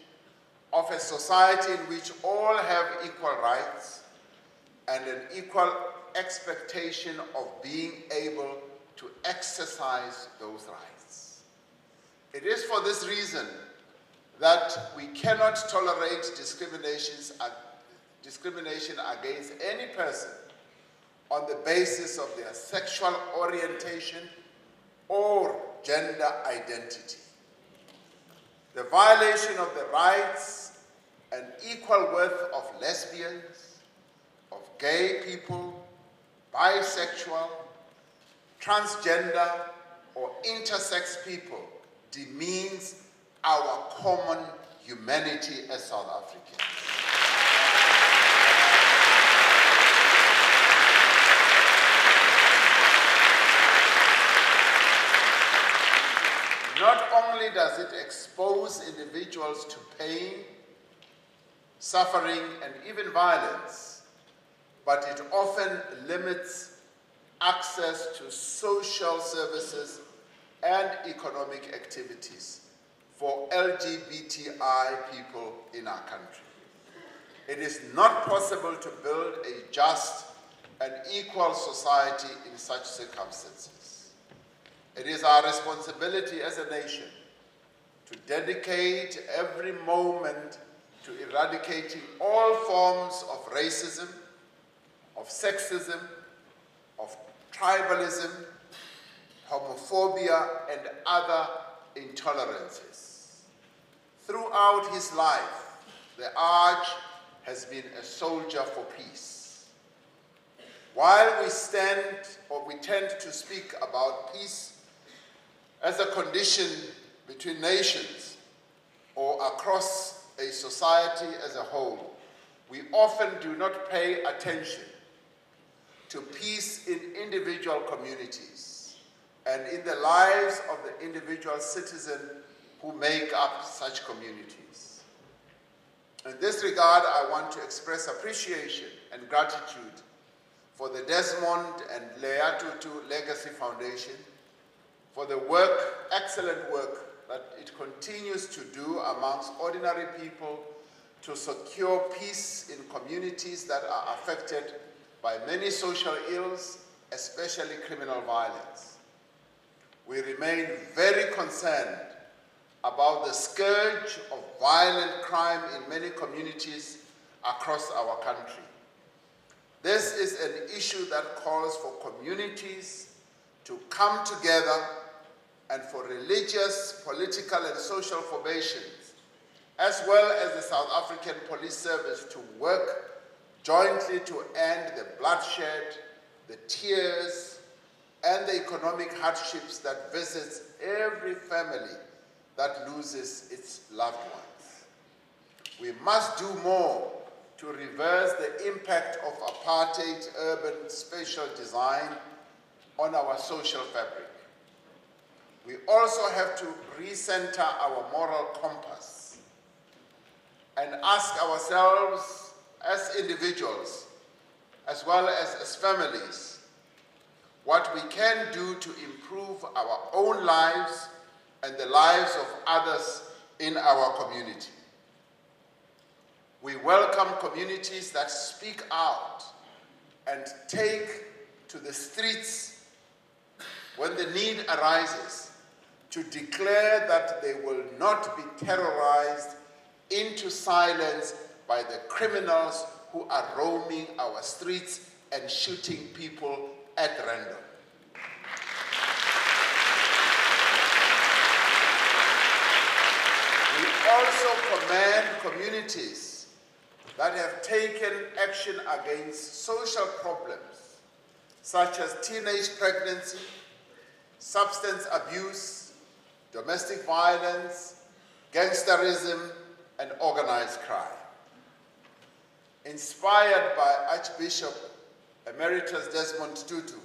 of a society in which all have equal rights and an equal expectation of being able to exercise those rights. It is for this reason that we cannot tolerate discrimination against any person on the basis of their sexual orientation or gender identity. The violation of the rights and equal worth of lesbians, of gay people, bisexual, transgender, or intersex people demeans our common humanity as South Africans. Not only does it expose individuals to pain, suffering, and even violence, but it often limits access to social services and economic activities for LGBTI people in our country. It is not possible to build a just an equal society in such circumstances. It is our responsibility as a nation to dedicate every moment to eradicating all forms of racism, of sexism, of tribalism, homophobia, and other intolerances. Throughout his life, the Arch has been a soldier for peace. While we tend to speak about peace as a condition between nations or across a society as a whole, we often do not pay attention to peace in individual communities and in the lives of the individual citizen who make up such communities. In this regard, I want to express appreciation and gratitude for the Desmond and Tutu Legacy Foundation for the work, excellent work, that it continues to do amongst ordinary people to secure peace in communities that are affected by many social ills, especially criminal violence. We remain very concerned about the scourge of violent crime in many communities across our country. This is an issue that calls for communities to come together and for religious, political, and social formations, as well as the South African Police Service, to work jointly to end the bloodshed, the tears, and the economic hardships that visits every family that loses its loved ones. We must do more to reverse the impact of apartheid urban spatial design on our social fabric. We also have to recenter our moral compass and ask ourselves as individuals, as well as families, what we can do to improve our own lives and the lives of others in our community. We welcome communities that speak out and take to the streets when the need arises to declare that they will not be terrorized into silence by the criminals who are roaming our streets and shooting people at random. We also commend communities that have taken action against social problems such as teenage pregnancy, substance abuse, domestic violence, gangsterism, and organized crime. Inspired by Archbishop Emeritus Desmond Tutu,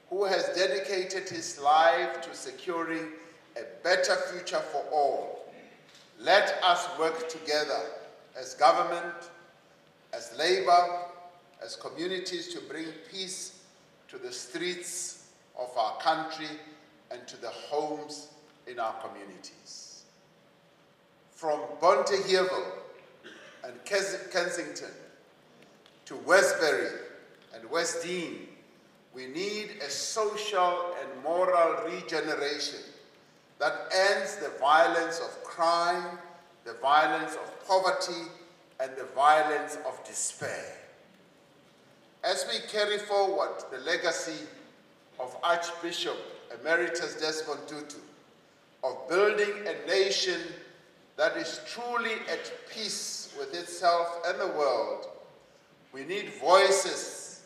who has dedicated his life to securing a better future for all, let us work together as government, as labor, as communities to bring peace to the streets of our country and to the homes in our communities. From Bontehevel and Kensington to Westbury and West Dean, we need a social and moral regeneration that ends the violence of crime, the violence of poverty, and the violence of despair. As we carry forward the legacy of Archbishop Emeritus Desmond Tutu, of building a nation that is truly at peace with itself and the world, we need voices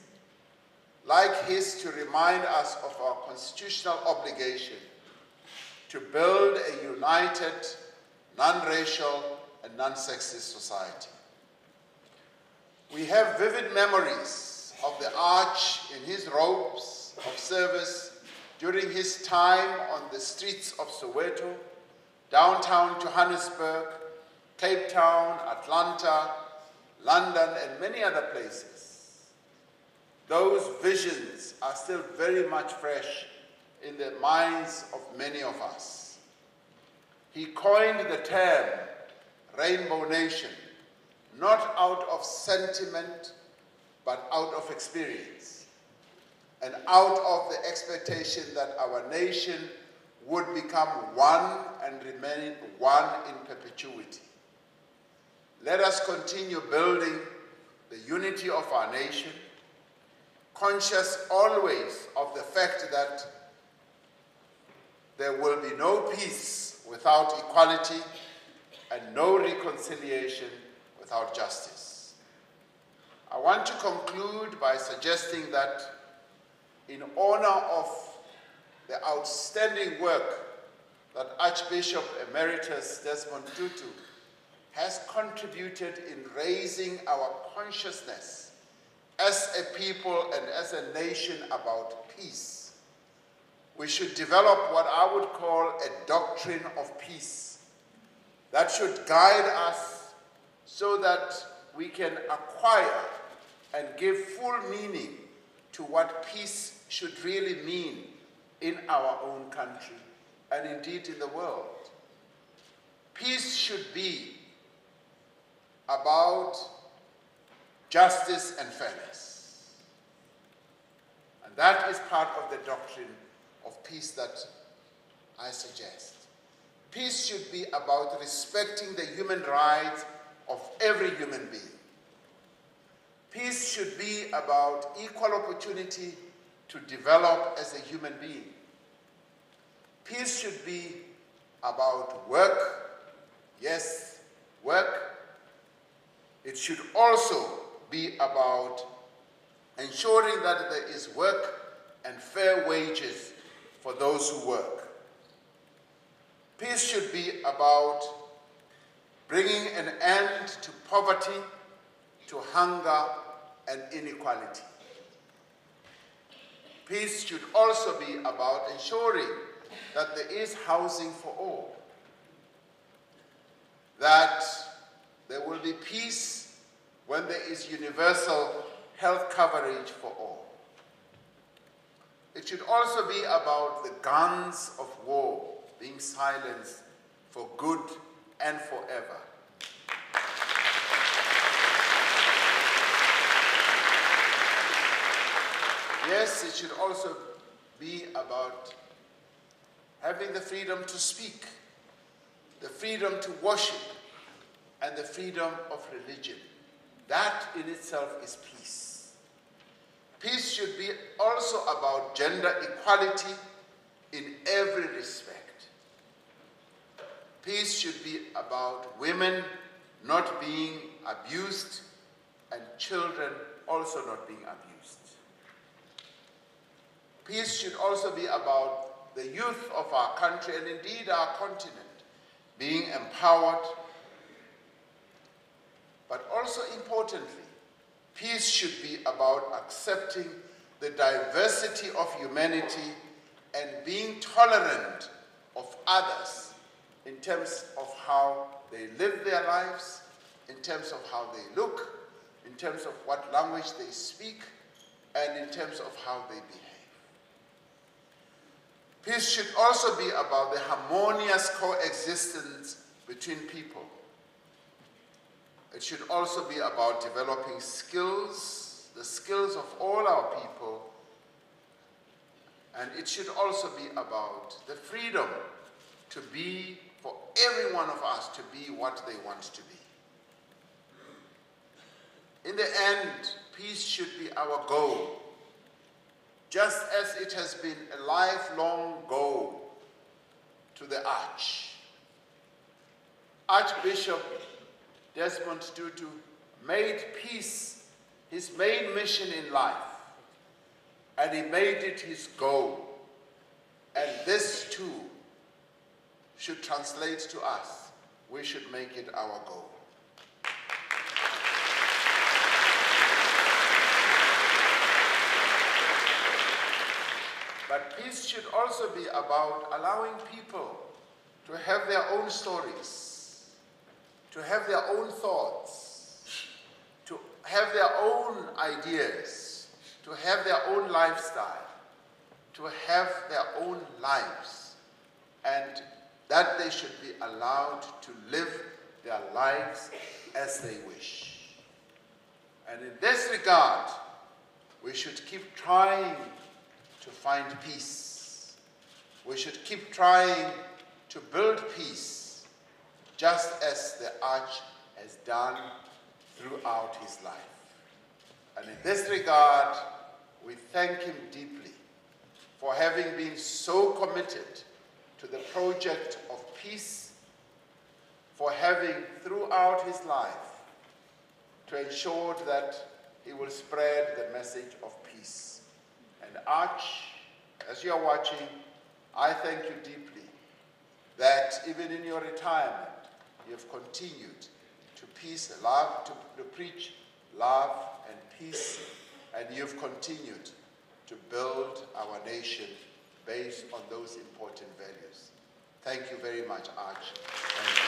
like his to remind us of our constitutional obligation to build a united, non-racial, and non-sexist society. We have vivid memories of the Arch in his robes of service during his time on the streets of Soweto, downtown Johannesburg, Cape Town, Atlanta, London, and many other places. Those visions are still very much fresh in the minds of many of us. He coined the term Rainbow Nation, not out of sentiment, but out of experience and out of the expectation that our nation would become one and remain one in perpetuity. Let us continue building the unity of our nation, conscious always of the fact that there will be no peace without equality and no reconciliation without justice. I want to conclude by suggesting that in honor of the outstanding work that Archbishop Emeritus Desmond Tutu has contributed in raising our consciousness as a people and as a nation about peace, we should develop what I would call a doctrine of peace that should guide us so that we can acquire and give full meaning to what peace should really mean in our own country and indeed in the world. Peace should be about justice and fairness. And that is part of the doctrine of peace that I suggest. Peace should be about respecting the human rights of every human being. Peace should be about equal opportunity to develop as a human being. Peace should be about work. Yes, work. It should also be about ensuring that there is work and fair wages for those who work. Peace should be about bringing an end to poverty, to hunger and inequality. Peace should also be about ensuring that there is housing for all, that there will be peace when there is universal health coverage for all. It should also be about the guns of war being silenced for good and forever. Yes, it should also be about having the freedom to speak, the freedom to worship, and the freedom of religion. That in itself is peace. Peace should be also about gender equality in every respect. Peace should be about women not being abused and children also not being abused. Peace should also be about the youth of our country and indeed our continent being empowered. But also importantly, peace should be about accepting the diversity of humanity and being tolerant of others in terms of how they live their lives, in terms of how they look, in terms of what language they speak, and in terms of how they behave. Peace should also be about the harmonious coexistence between people. It should also be about developing skills, the skills of all our people, and it should also be about the freedom to be, for every one of us to be what they want to be. In the end, peace should be our goal, just as it has been a lifelong goal to the Arch. Archbishop Desmond Tutu made peace his main mission in life, and he made it his goal. And this too should translate to us. We should make it our goal. But peace should also be about allowing people to have their own stories, to have their own thoughts, to have their own ideas, to have their own lifestyle, to have their own lives, and that they should be allowed to live their lives as they wish. And in this regard, we should keep trying to find peace. We should keep trying to build peace, just as the Arch has done throughout his life. And in this regard, we thank him deeply for having been so committed to the project of peace, for having throughout his life to ensure that he will spread the message of peace. And Arch, as you are watching, I thank you deeply that even in your retirement, you have continued to peace, love, to preach love and peace, and you have continued to build our nation based on those important values. Thank you very much, Arch. Thank you.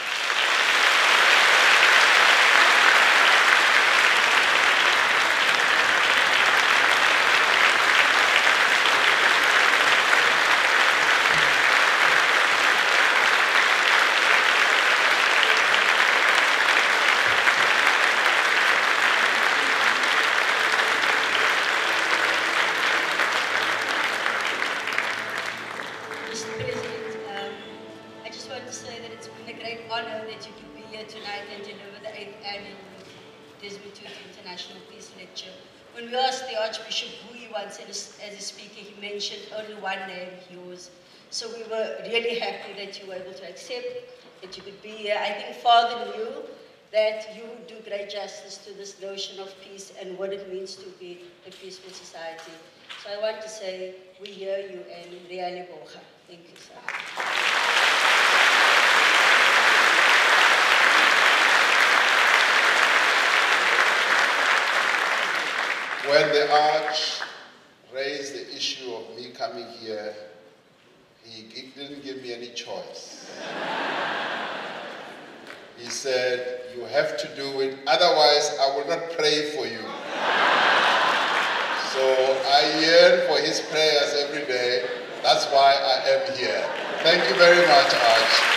Desmond Tutu International Peace Lecture. When we asked the Archbishop who he wants as a speaker, he mentioned only one name, yours. So we were really happy that you were able to accept, that you could be here. I think Father knew that you would do great justice to this notion of peace and what it means to be a peaceful society. So I want to say, we hear you and really boga. Thank you, sir. When the Arch raised the issue of me coming here, he didn't give me any choice. He said, you have to do it, otherwise I will not pray for you. So I yearn for his prayers every day. That's why I am here. Thank you very much, Arch.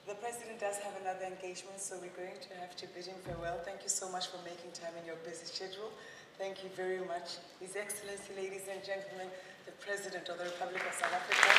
The President does have another engagement, so we're going to have to bid him farewell. Thank you so much for making time in your busy schedule. Thank you very much. His Excellency, ladies and gentlemen, the President of the Republic of South Africa.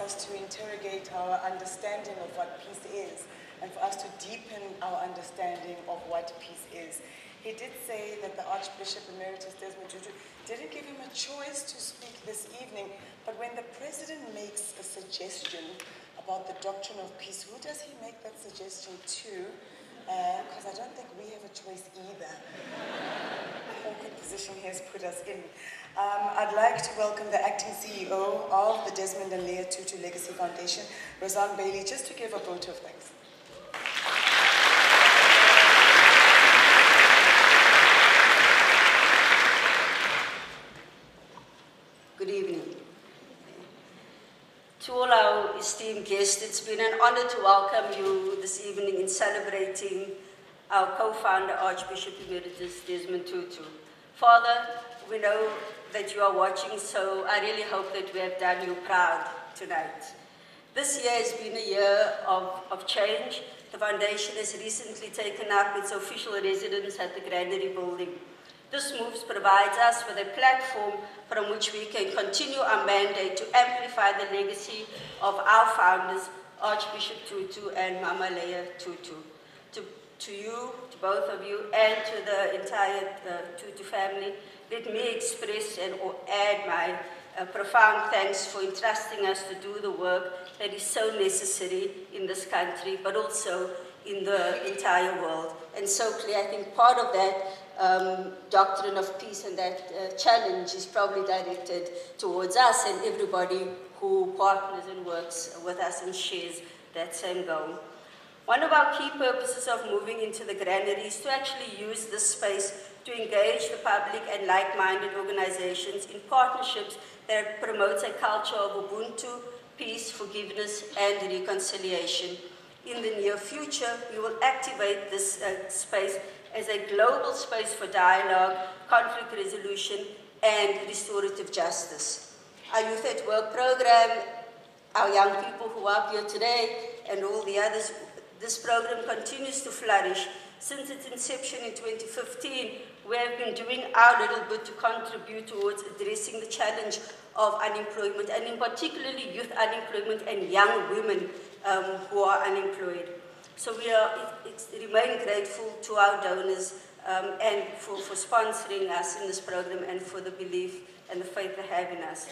To interrogate our understanding of what peace is and for us to deepen our understanding of what peace is. He did say that the Archbishop Emeritus Desmond Tutu didn't give him a choice to speak this evening, but when the President makes a suggestion about the doctrine of peace, who does he make that suggestion to? Because I don't think we have a choice either. Awkward position he has put us in. I'd like to welcome the acting CEO of the Desmond and Leah Tutu Legacy Foundation, Rosanne Bailey, just to give a vote of thanks. Good evening. To all our esteemed guests, it's been an honor to welcome you this evening in celebrating our co-founder, Archbishop Emeritus Desmond Tutu. Father, we know that you are watching, so I really hope that we have done you proud tonight. This year has been a year of change. The foundation has recently taken up its official residence at the Granary building. This move provides us with a platform from which we can continue our mandate to amplify the legacy of our founders, Archbishop Tutu and Mama Leah Tutu. To you, to both of you, and to the entire Tutu family, let me express and add my profound thanks for entrusting us to do the work that is so necessary in this country, but also in the entire world. And so clear, I think part of that doctrine of peace and that challenge is probably directed towards us and everybody who partners and works with us and shares that same goal. One of our key purposes of moving into the granary is to actually use this space to engage the public and like-minded organizations in partnerships that promotes a culture of Ubuntu, peace, forgiveness, and reconciliation. In the near future, we will activate this space as a global space for dialogue, conflict resolution, and restorative justice. Our Youth at Work program, our young people who are here today, and all the others, this program continues to flourish. Since its inception in 2015, we have been doing our little bit to contribute towards addressing the challenge of unemployment, and in particularly youth unemployment and young women who are unemployed. So we remain grateful to our donors and for sponsoring us in this program and for the belief and the faith they have in us.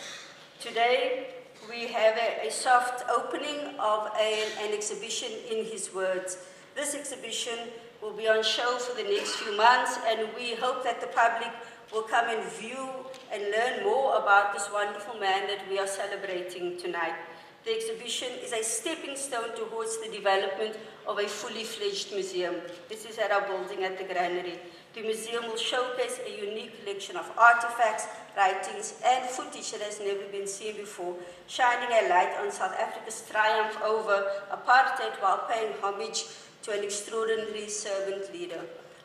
Today, we have a soft opening of an exhibition in his words. This exhibition will be on show for the next few months, and we hope that the public will come and view and learn more about this wonderful man that we are celebrating tonight. The exhibition is a stepping stone towards the development of a fully fledged museum. This is at our building at the Granary. The museum will showcase a unique collection of artifacts, writings, and footage that has never been seen before, shining a light on South Africa's triumph over apartheid while paying homage to an extraordinary servant leader.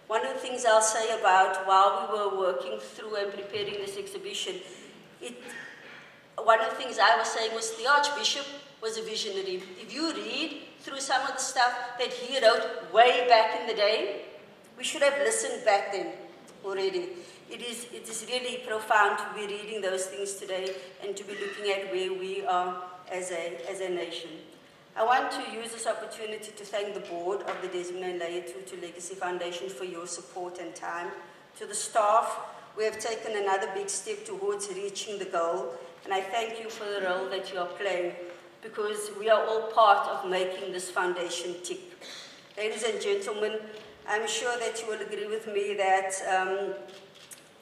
One of the things I'll say about while we were working through and preparing this exhibition, one of the things I was saying was the Archbishop was a visionary. If you read through some of the stuff that he wrote way back in the day, we should have listened back then already. It is really profound to be reading those things today and to be looking at where we are as a nation. I want to use this opportunity to thank the board of the Desmond and Tutu Legacy Foundation for your support and time. To the staff, we have taken another big step towards reaching the goal, and I thank you for the role that you are playing, because we are all part of making this foundation tick. Ladies and gentlemen, I'm sure that you will agree with me that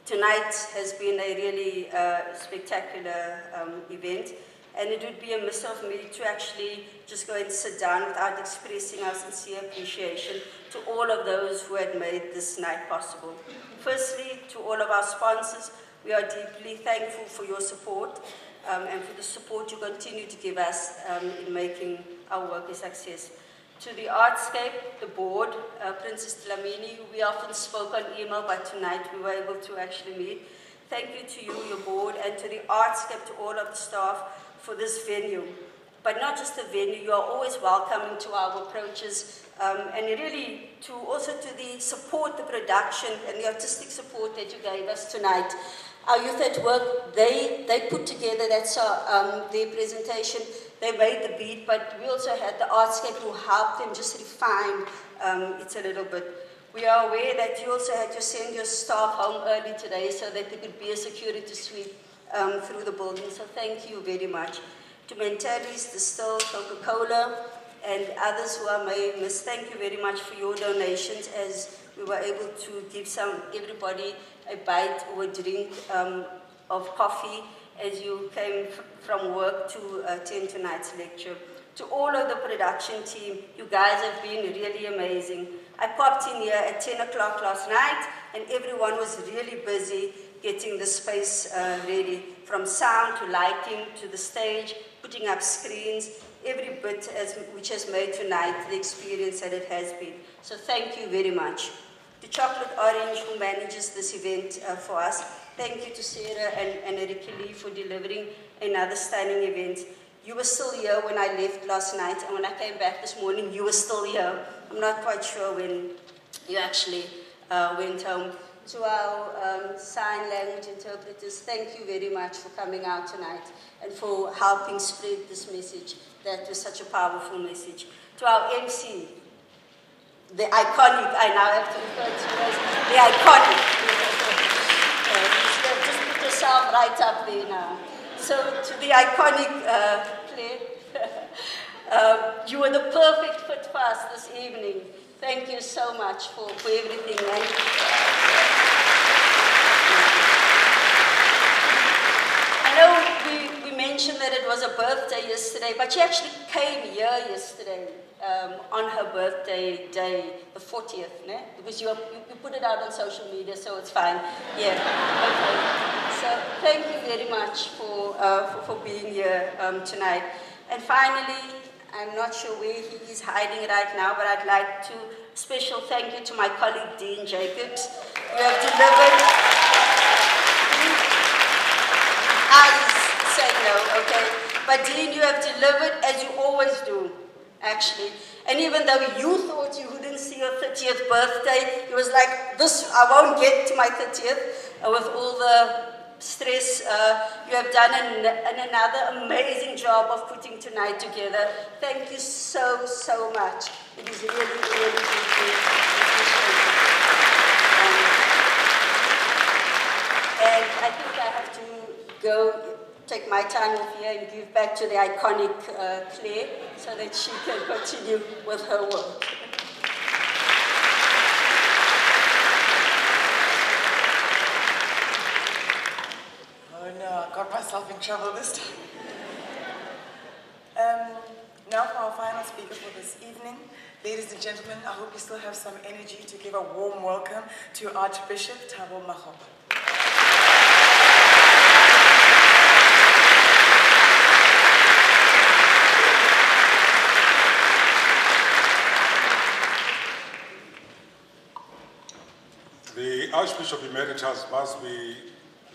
tonight has been a really spectacular event, and it would be a miss of me to actually just go and sit down without expressing our sincere appreciation to all of those who had made this night possible. Firstly, to all of our sponsors, we are deeply thankful for your support and for the support you continue to give us in making our work a success. To the Artscape, the board, Princess Dlamini, we often spoke on email, but tonight we were able to actually meet. Thank you to you, your board, and to the Artscape, to all of the staff for this venue. But not just the venue, you are always welcoming to our approaches, and really also to the support, the production, and the artistic support that you gave us tonight. Our Youth at Work, they put together their presentation. They made the beat, but we also had the Artscape who helped them just refine it a little bit. We are aware that you also had to send your staff home early today so that there could be a security sweep through the building, so thank you very much. To Mentalis, Distill, Coca-Cola, and others who are missed, thank you very much for your donations, as we were able to give everybody a bite or a drink of coffee as you came from work to attend tonight's lecture. To all of the production team, you guys have been really amazing. I popped in here at 10 o'clock last night, and everyone was really busy getting the space ready, from sound to lighting to the stage, putting up screens, every bit which has made tonight the experience that it has been. So thank you very much. To Chocolate Orange, who manages this event for us, thank you to Sarah and Ricky Lee for delivering another stunning event. You were still here when I left last night, and when I came back this morning, you were still here. I'm not quite sure when you actually went home. To our sign language interpreters, thank you very much for coming out tonight and for helping spread this message. That was such a powerful message. To our MC, the iconic, I now have to refer to you as the iconic. Just put yourself right up there now. So to the iconic Claire, you were the perfect fit for us this evening. Thank you so much for everything. I know we mentioned that it was a birthday yesterday, but she actually came here yesterday on her birthday day, the 40th, né? Because you put it out on social media, so it's fine. Yeah, okay. So thank you very much for being here tonight. And finally, I'm not sure where he is hiding right now, but I'd like to special thank you to my colleague Dean Jacobs. You have delivered. He's saying no, okay. But Dean, you have delivered as you always do, actually. And even though you thought you wouldn't see your 30th birthday, it was like, this, I won't get to my 30th with all the stress. You have done another amazing job of putting tonight together. Thank you so, so much. It is really, really appreciated. And I think I have to go take my time off here and give back to the iconic Claire so that she can continue with her work. Oh no, I got myself in trouble this time. Now for our final speaker for this evening. Ladies and gentlemen, I hope you still have some energy to give a warm welcome to Archbishop Thabo Makgoba. The Archbishop Emeritus must be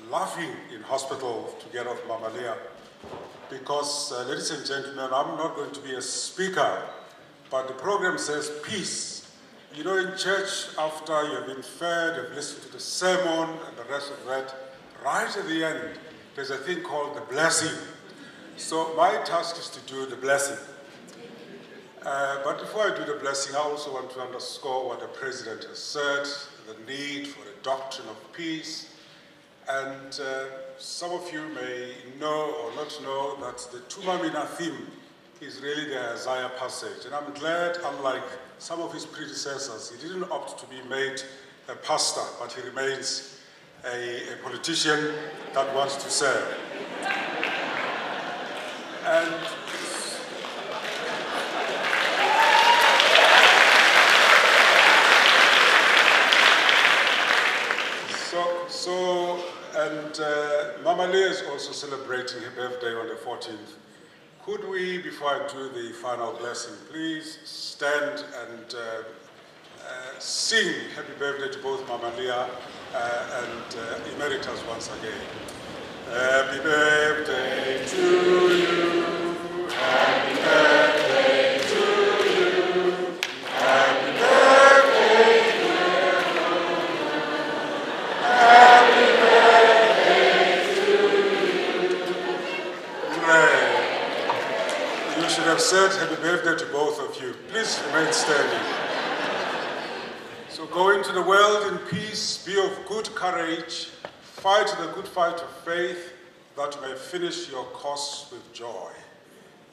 laughing in hospital together with Mama Leah because, ladies and gentlemen, I'm not going to be a speaker, but the program says peace. You know, in church, after you've been fed, you've listened to the sermon and the rest of that, right at the end, there's a thing called the blessing. So my task is to do the blessing. But before I do the blessing, I also want to underscore what the President has said, the need for a doctrine of peace. And some of you may know or not know that the Tumamina theme is really the Isaiah passage. And I'm glad, unlike some of his predecessors, he didn't opt to be made a pastor, but he remains a politician that wants to serve. And Mama Leah is also celebrating her birthday on the 14th. Could we, before I do the final blessing, please stand and sing happy birthday to both Mama Leah and Emeritus once again. Happy birthday to you, happy birthday to you, happy birthday to you, happy birthday to you. Right. You should have said happy birthday to both of you. Please remain standing. So go into the world in peace, be of good courage, fight the good fight of faith, that you may finish your course with joy.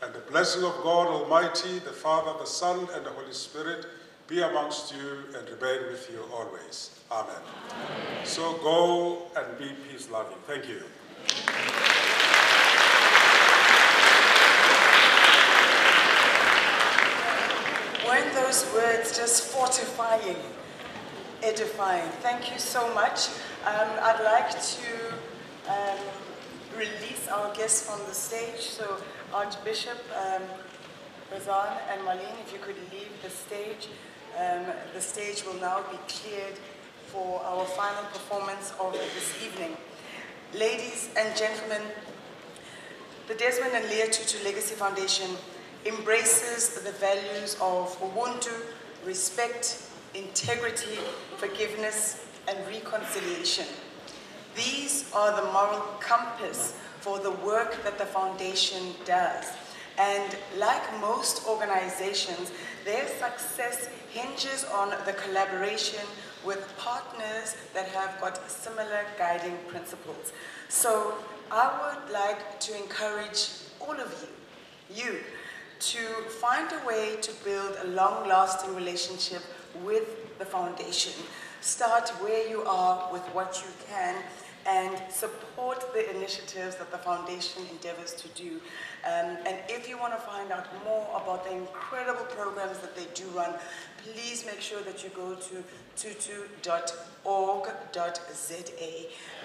And the blessing of God Almighty, the Father, the Son, and the Holy Spirit be amongst you and remain with you always. Amen. Amen. So go and be peace-loving. Thank you. Weren't those words just fortifying, edifying? Thank you so much. I'd like to release our guests from the stage. So Archbishop Bazan and Marlene, if you could leave the stage will now be cleared for our final performance of this evening. Ladies and gentlemen, the Desmond and Leah Tutu Legacy Foundation embraces the values of Ubuntu, respect, integrity, forgiveness, and reconciliation. These are the moral compass for the work that the foundation does. And like most organizations, their success hinges on the collaboration with partners that have got similar guiding principles. So I would like to encourage all of you to find a way to build a long-lasting relationship with the foundation. Start where you are with what you can and support the initiatives that the foundation endeavors to do. And if you want to find out more about the incredible programs that they do run, please make sure that you go to tutu.org.za.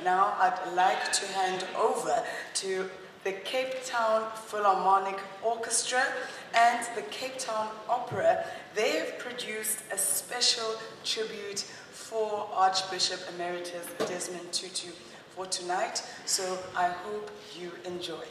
Now I'd like to hand over to the Cape Town Philharmonic Orchestra and the Cape Town Opera. They have produced a special tribute for Archbishop Emeritus Desmond Tutu for tonight, so I hope you enjoy.